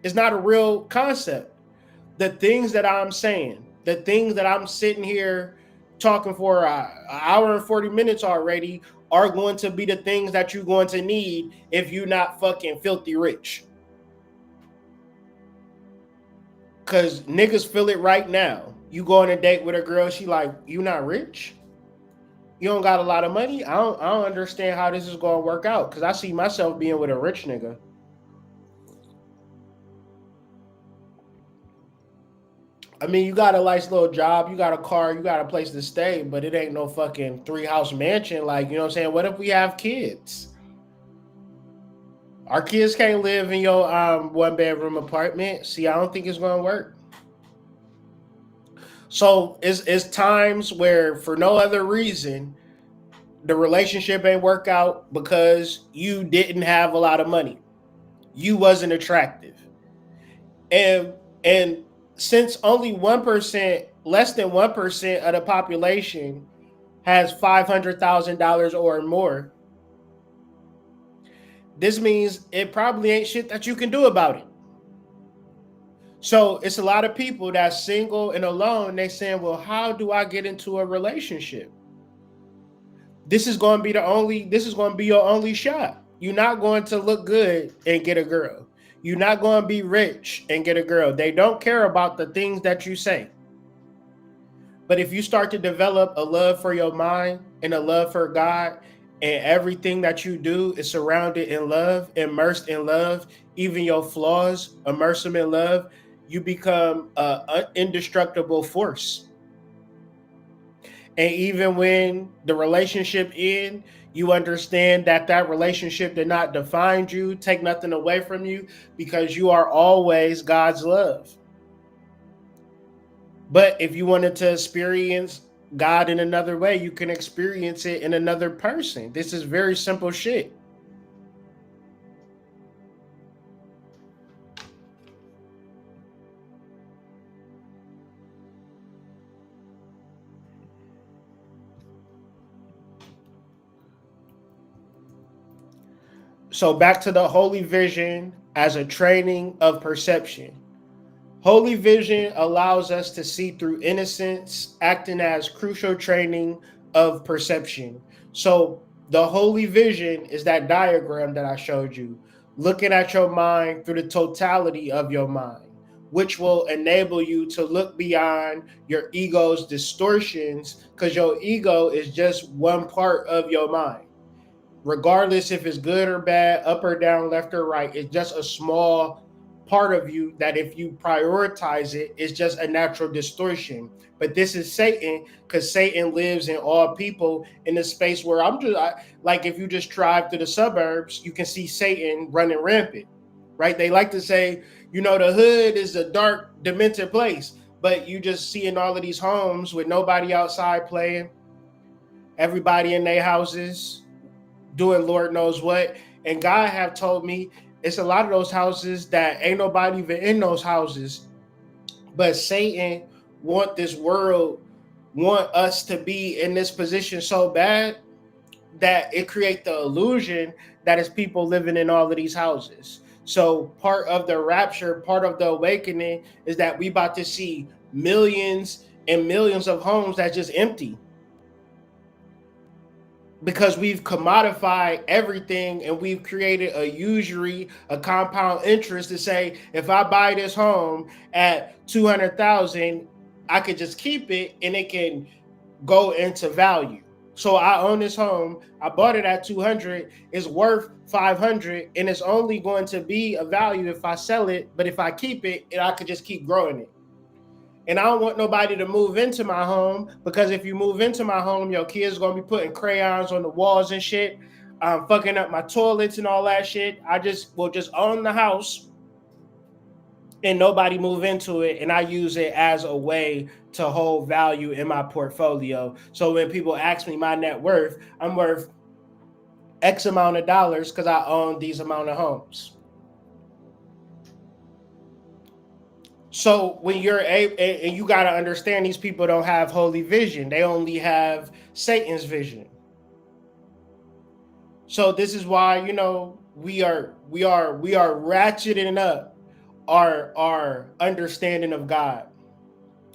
it's not a real concept. The things that I'm saying, the things that I'm sitting here talking for an hour and 40 minutes already are going to be the things that you're going to need if you're not fucking filthy rich. Because niggas feel it right now. You go on a date with a girl, she like, you not rich? You don't got a lot of money? I don't understand how this is going to work out, because I see myself being with a rich nigga. I mean, you got a nice little job, you got a car, you got a place to stay, but it ain't no fucking 3-house mansion. Like, you know what I'm saying? What if we have kids? Our kids can't live in your 1-bedroom apartment. See, I don't think it's going to work. So it's times where, for no other reason, the relationship ain't work out because you didn't have a lot of money. You wasn't attractive. And since only 1%, less than 1% of the population has $500,000 or more, this means it probably ain't shit that you can do about it. So it's a lot of people that's single and alone. They saying, well, how do I get into a relationship? This is going to be your only shot. You're not going to look good and get a girl. You're not going to be rich and get a girl. They don't care about the things that you say. But if you start to develop a love for your mind and a love for God, and everything that you do is surrounded in love, immersed in love, even your flaws, immerse them in love, you become an indestructible force. And even when the relationship ends, you understand that that relationship did not define you, take nothing away from you, because you are always God's love. But if you wanted to experience God in another way, you can experience it in another person. This is very simple shit. So back to the holy vision as a training of perception. Holy vision allows us to see through innocence, acting as crucial training of perception. So the holy vision is that diagram that I showed you, looking at your mind through the totality of your mind, which will enable you to look beyond your ego's distortions, because your ego is just one part of your mind. Regardless if it's good or bad, up or down, left or right, it's just a small part of you that if you prioritize it, it's just a natural distortion. But this is Satan, because Satan lives in all people in a space where like if you just drive to the suburbs, you can see Satan running rampant, right? They like to say, you know, the hood is a dark, demented place, but you just see in all of these homes with nobody outside playing, everybody in their houses doing Lord knows what. And God have told me it's a lot of those houses that ain't nobody even in those houses. But Satan want this world, want us to be in this position so bad that it create the illusion that it's people living in all of these houses. So part of the rapture, part of the awakening is that we about to see millions and millions of homes that just empty, because we've commodified everything and we've created a usury, a compound interest to say, if I buy this home at 200,000, I could just keep it and it can go into value. So I own this home. I bought it at 200. It's worth 500, and it's only going to be a value if I sell it. But if I keep it, I could just keep growing it. And I don't want nobody to move into my home, because if you move into my home, your kids gonna be putting crayons on the walls and shit, fucking up my toilets and all that shit. I just will just own the house and nobody move into it, and I use it as a way to hold value in my portfolio. So when people ask me my net worth, I'm worth X amount of dollars because I own these amount of homes. So when you're and you got to understand, these people don't have holy vision. They only have Satan's vision. So this is why, we are ratcheting up our understanding of God,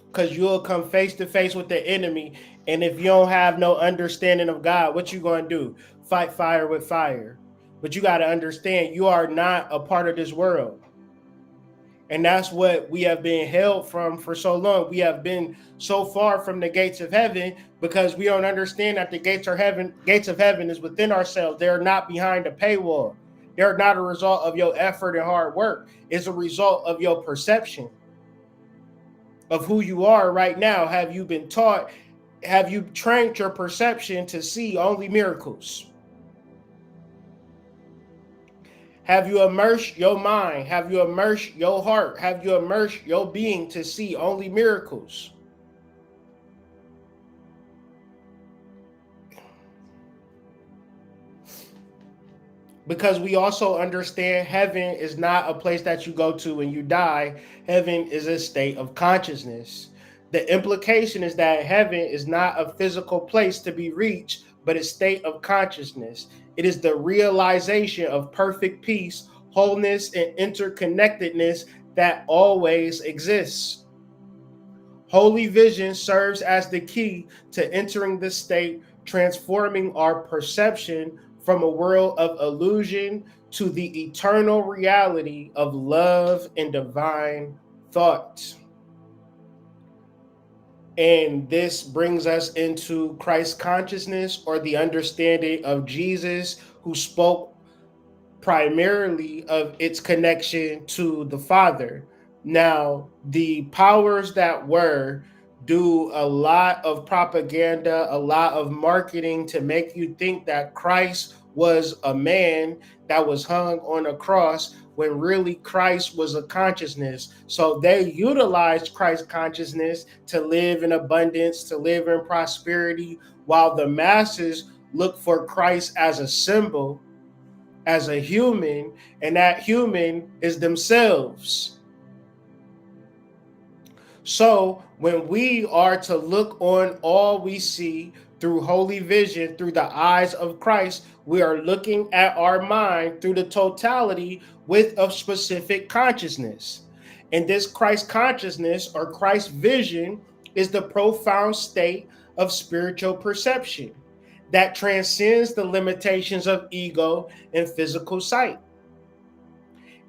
because you'll come face to face with the enemy, and if you don't have no understanding of God, what you going to do? Fight fire with fire. But you got to understand, you are not a part of this world. And that's what we have been held from for so long. We have been so far from the gates of heaven because we don't understand that the gates of heaven is within ourselves. They're not behind a paywall. They're not a result of your effort and hard work. It's a result of your perception of who you are right now. Have you been taught? Have you trained your perception to see only miracles? Have you immersed your mind? Have you immersed your heart? Have you immersed your being to see only miracles? Because we also understand heaven is not a place that you go to when you die. Heaven is a state of consciousness. The implication is that heaven is not a physical place to be reached, but a state of consciousness. It is the realization of perfect peace, wholeness, and interconnectedness that always exists. Holy vision serves as the key to entering this state, transforming our perception from a world of illusion to the eternal reality of love and divine thought. And this brings us into Christ consciousness, or the understanding of Jesus, who spoke primarily of its connection to the Father. Now, the powers that were do a lot of propaganda, a lot of marketing to make you think that Christ was a man that was hung on a cross, when really Christ was a consciousness. So they utilized Christ consciousness to live in abundance, to live in prosperity, while the masses look for Christ as a symbol, as a human, and that human is themselves. So when we are to look on all we see through holy vision, through the eyes of Christ, we are looking at our mind through the totality with a specific consciousness. And this Christ consciousness, or Christ vision, is the profound state of spiritual perception that transcends the limitations of ego and physical sight.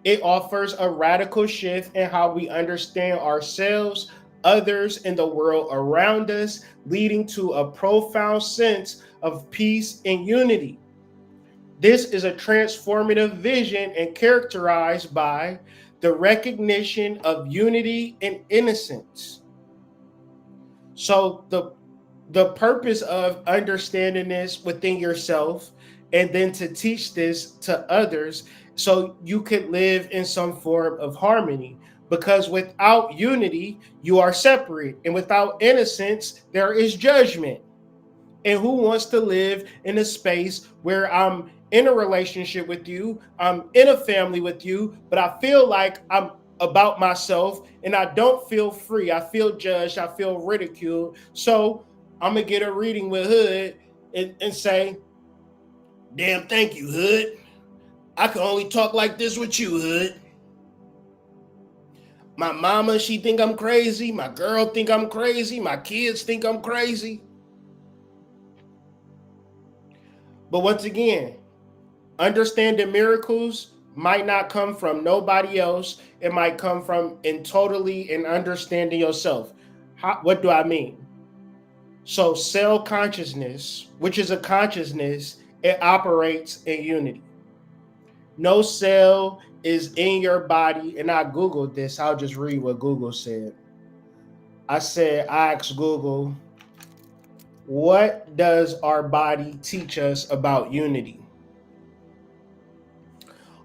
It offers a radical shift in how we understand ourselves, others, and the world around us, leading to a profound sense of peace and unity. This is a transformative vision and characterized by the recognition of unity and innocence. So the purpose of understanding this within yourself, and then to teach this to others, so you could live in some form of harmony. Because without unity, you are separate. And without innocence, there is judgment. And who wants to live in a space where I'm in a relationship with you, I'm in a family with you, but I feel like I'm about myself and I don't feel free. I feel judged. I feel ridiculed. So I'm going to get a reading with Hood and say, damn, thank you, Hood. I can only talk like this with you, Hood. My mama, she think I'm crazy. My girl think I'm crazy. My kids think I'm crazy. But once again, understanding miracles might not come from nobody else. It might come from in understanding yourself. What do I mean? So cell consciousness, which is a consciousness, it operates in unity. No cell is in your body. And I Googled this. I'll just read what Google said. I asked Google, what does our body teach us about unity?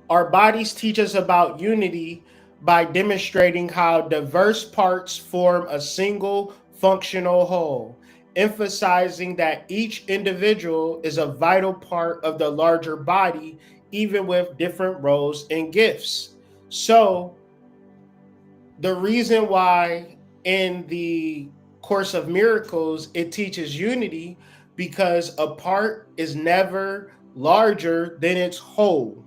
Our bodies teach us about unity by demonstrating how diverse parts form a single functional whole, emphasizing that each individual is a vital part of the larger body, even with different roles and gifts. So, the reason why in the Course of Miracles it teaches unity, because a part is never larger than its whole.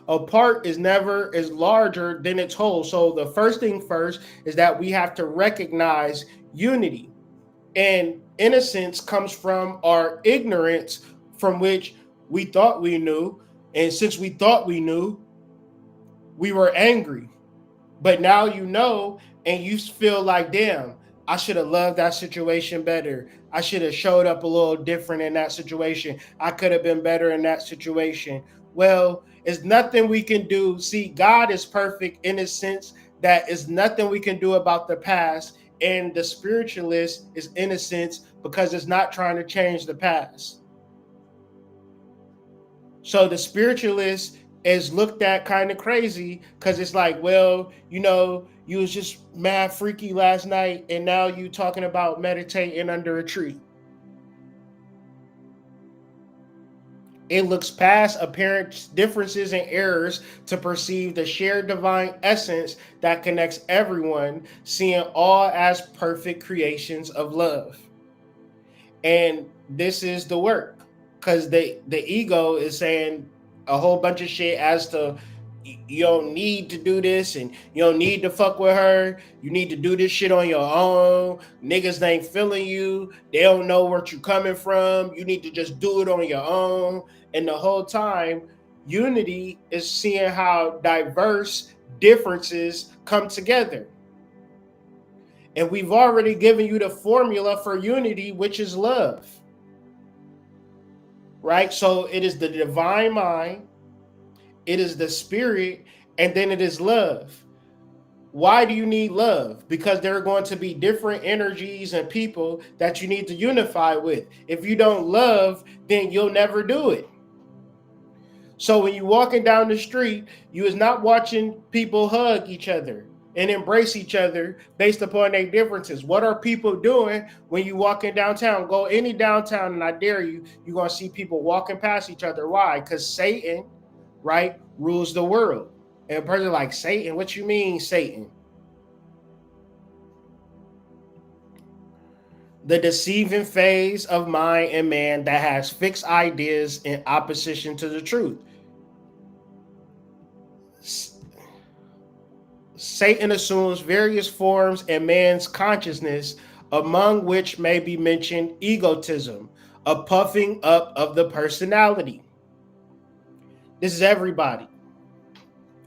A part is never is larger than its whole. So the first thing first is that we have to recognize unity. And innocence comes from our ignorance, from which we thought we knew. And since we thought we knew, we were angry. But now you know, and you feel like, damn, I should have loved that situation better. I should have showed up a little different in that situation. I could have been better in that situation. Well, it's nothing we can do. See, God is perfect in the sense that it's nothing we can do about the past. And the spiritualist is innocence because it's not trying to change the past. So the spiritualist is looked at kind of crazy because it's like, well, you was just mad freaky last night and now you talking about meditating under a tree. It looks past apparent differences and errors to perceive the shared divine essence that connects everyone, seeing all as perfect creations of love. And this is the work, because the ego is saying a whole bunch of shit as to you don't need to do this and you don't need to fuck with her. You need to do this shit on your own. Niggas ain't feeling you. They don't know where you coming from. You need to just do it on your own. And the whole time, unity is seeing how diverse differences come together. And we've already given you the formula for unity, which is love. Right? So it is the divine mind, it is the spirit, and then it is love. Why do you need love? Because there are going to be different energies and people that you need to unify with. If you don't love, then you'll never do it. So when you're walking down the street, you is not watching people hug each other and embrace each other based upon their differences. What are people doing when you walking downtown? Go any downtown and I dare you, you're going to see people walking past each other. Why? Because Satan, right, rules the world. And a person like, Satan, what you mean Satan? The deceiving phase of mind and man that has fixed ideas in opposition to the truth. Satan assumes various forms in man's consciousness, among which may be mentioned egotism, a puffing up of the personality. This is everybody.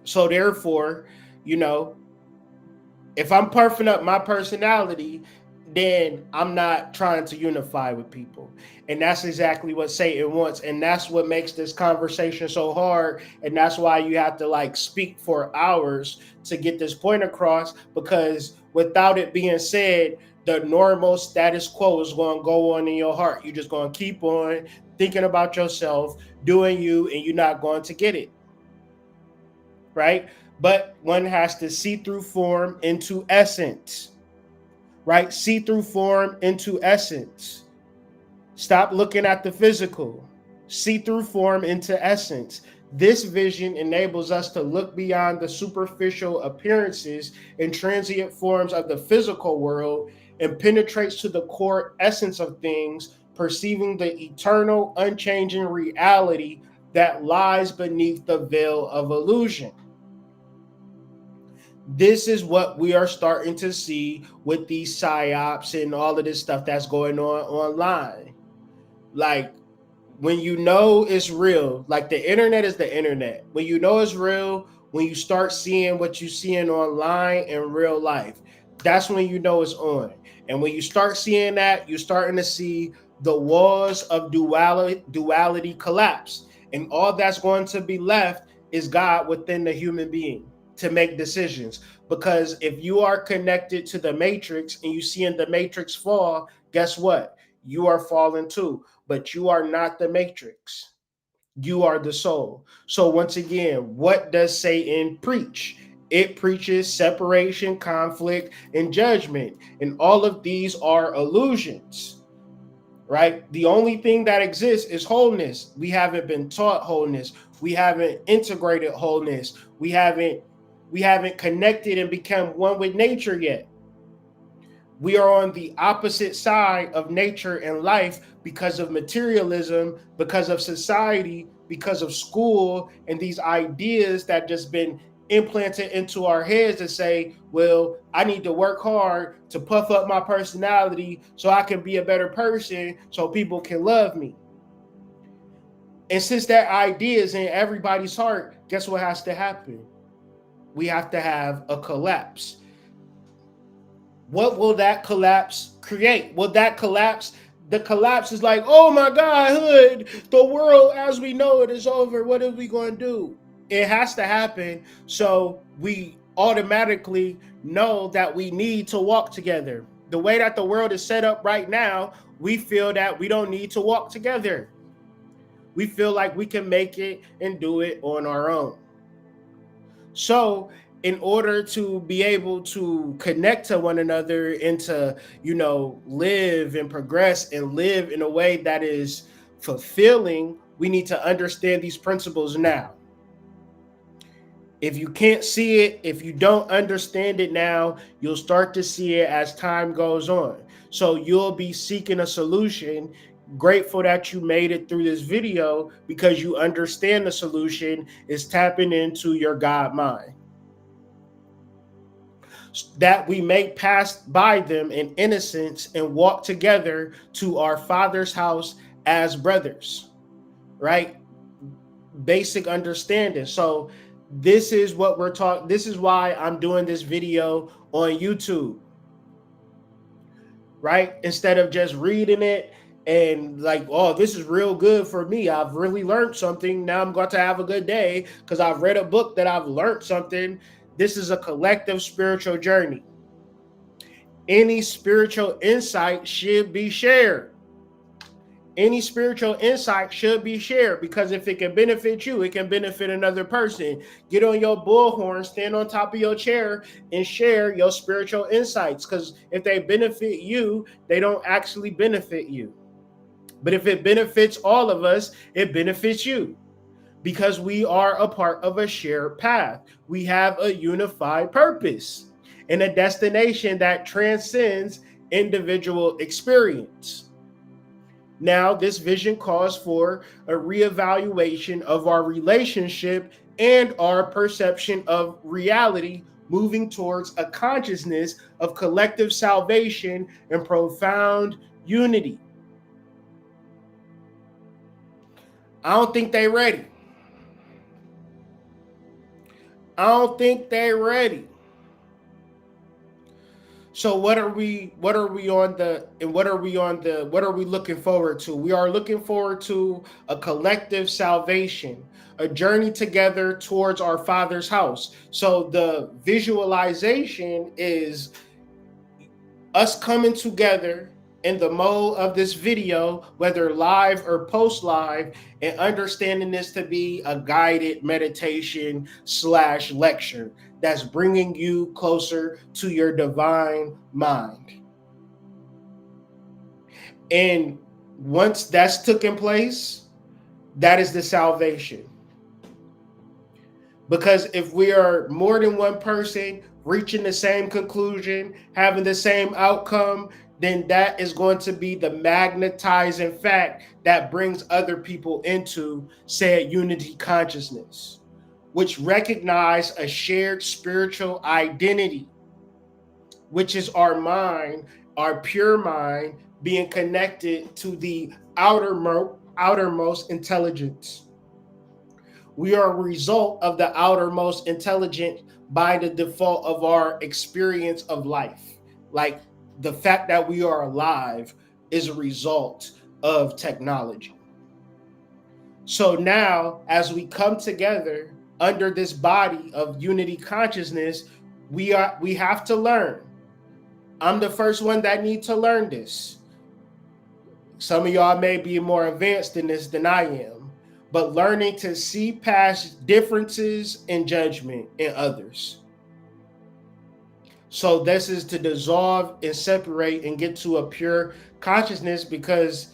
So therefore, if I'm puffing up my personality, then I'm not trying to unify with people. And that's exactly what Satan wants. And that's what makes this conversation so hard. And that's why you have to speak for hours to get this point across, because without it being said, the normal status quo is going to go on in your heart. You're just going to keep on thinking about yourself, doing you, and you're not going to get it. Right? But one has to see through form into essence. Right? See through form into essence. Stop looking at the physical. See through form into essence. This vision enables us to look beyond the superficial appearances and transient forms of the physical world and penetrates to the core essence of things, perceiving the eternal, unchanging reality that lies beneath the veil of illusion. This is what we are starting to see with these psyops and all of this stuff that's going on online. When you know it's real, the internet is the internet. When you know it's real, when you start seeing what you're seeing online in real life, that's when you know it's on. And when you start seeing that, you're starting to see the walls of duality collapse. And all that's going to be left is God within the human being to make decisions. Because if you are connected to the matrix and you see in the matrix fall, guess what? You are falling too. But you are not the matrix. You are the soul. So once again, what does Satan preach? It preaches separation, conflict, and judgment. And all of these are illusions, right? The only thing that exists is wholeness. We haven't been taught wholeness. We haven't integrated wholeness. We haven't connected and become one with nature yet. We are on the opposite side of nature and life because of materialism, because of society, because of school, and these ideas that just been implanted into our heads to say, well, I need to work hard to puff up my personality so I can be a better person so people can love me. And since that idea is in everybody's heart, guess what has to happen? We have to have a collapse. What will that collapse create? Will that collapse? The collapse is like, oh my God, hood, the world as we know it is over. What are we going to do? It has to happen. So we automatically know that we need to walk together. The way that the world is set up right now, we feel that we don't need to walk together. We feel like we can make it and do it on our own. So in order to be able to connect to one another and to, live and progress and live in a way that is fulfilling, we need to understand these principles now. If you can't see it, if you don't understand it now, you'll start to see it as time goes on. So you'll be seeking a solution. Grateful that you made it through this video because you understand the solution is tapping into your God mind. That we may pass by them in innocence and walk together to our Father's house as brothers, right? Basic understanding. So this is what we're talking. This is why I'm doing this video on YouTube, right? Instead of just reading it and like, oh, this is real good for me. I've really learned something. Now I'm going to have a good day because I've read a book that I've learned something. This is a collective spiritual journey. Any spiritual insight should be shared. Any spiritual insight should be shared because if it can benefit you, it can benefit another person. Get on your bullhorn, stand on top of your chair, and share your spiritual insights because if they benefit you, they don't actually benefit you. But if it benefits all of us, it benefits you. Because we are a part of a shared path. We have a unified purpose and a destination that transcends individual experience. Now, this vision calls for a reevaluation of our relationship and our perception of reality, moving towards a consciousness of collective salvation and profound unity. I don't think they're ready. I don't think they're ready. So what are we looking forward to? We are looking forward to a collective salvation, a journey together towards our Father's house. So the visualization is us coming together in the mode of this video, whether live or post-live, and understanding this to be a guided meditation / lecture that's bringing you closer to your divine mind. And once that's taken place, that is the salvation. Because if we are more than one person reaching the same conclusion, having the same outcome, then that is going to be the magnetizing fact that brings other people into said unity consciousness, which recognize a shared spiritual identity, which is our mind, our pure mind, being connected to the outermost intelligence. We are a result of the outermost intelligence by the default of our experience of life. Like the fact that we are alive is a result of technology. So now, as we come together under this body of unity consciousness, we have to learn. I'm the first one that need to learn this. Some of y'all may be more advanced in this than I am, but learning to see past differences in judgment in others. So this is to dissolve and separate and get to a pure consciousness, because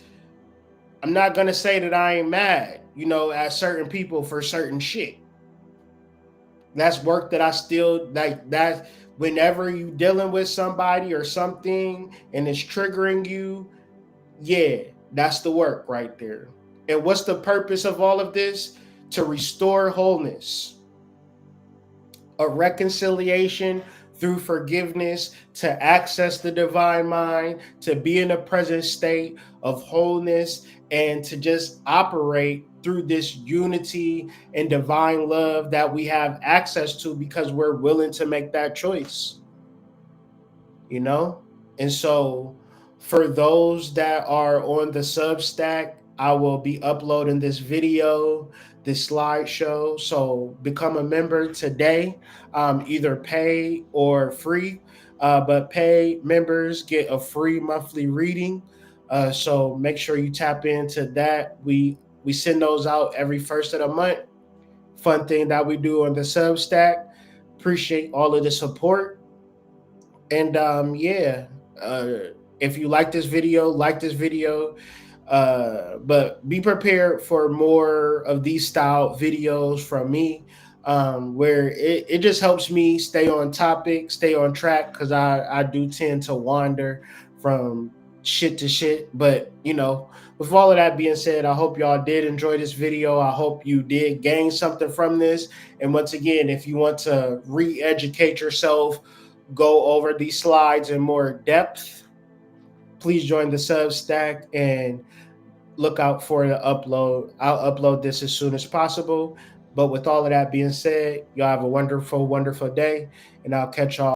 I'm not going to say that I ain't mad, at certain people for certain shit. That's work that I still like. That whenever you dealing with somebody or something and it's triggering you, yeah, that's the work right there. And what's the purpose of all of this? To restore wholeness, a reconciliation through forgiveness, to access the divine mind, to be in a present state of wholeness, and to just operate through this unity and divine love that we have access to because we're willing to make that choice. And so for those that are on the Substack, I will be uploading this video, this slideshow. So become a member today, either pay or free. But paid members get a free monthly reading. So make sure you tap into that. We send those out every first of the month. Fun thing that we do on the Substack. Appreciate all of the support. And if you like this video, but be prepared for more of these style videos from me, where it just helps me stay on topic, stay on track, because I do tend to wander from shit to shit. But with all of that being said, I hope y'all did enjoy this video. I hope you did gain something from this. And once again, if you want to re-educate yourself, go over these slides in more depth, please join the Substack and look out for the upload. I'll upload this as soon as possible. But with all of that being said, y'all have a wonderful, wonderful day, and I'll catch y'all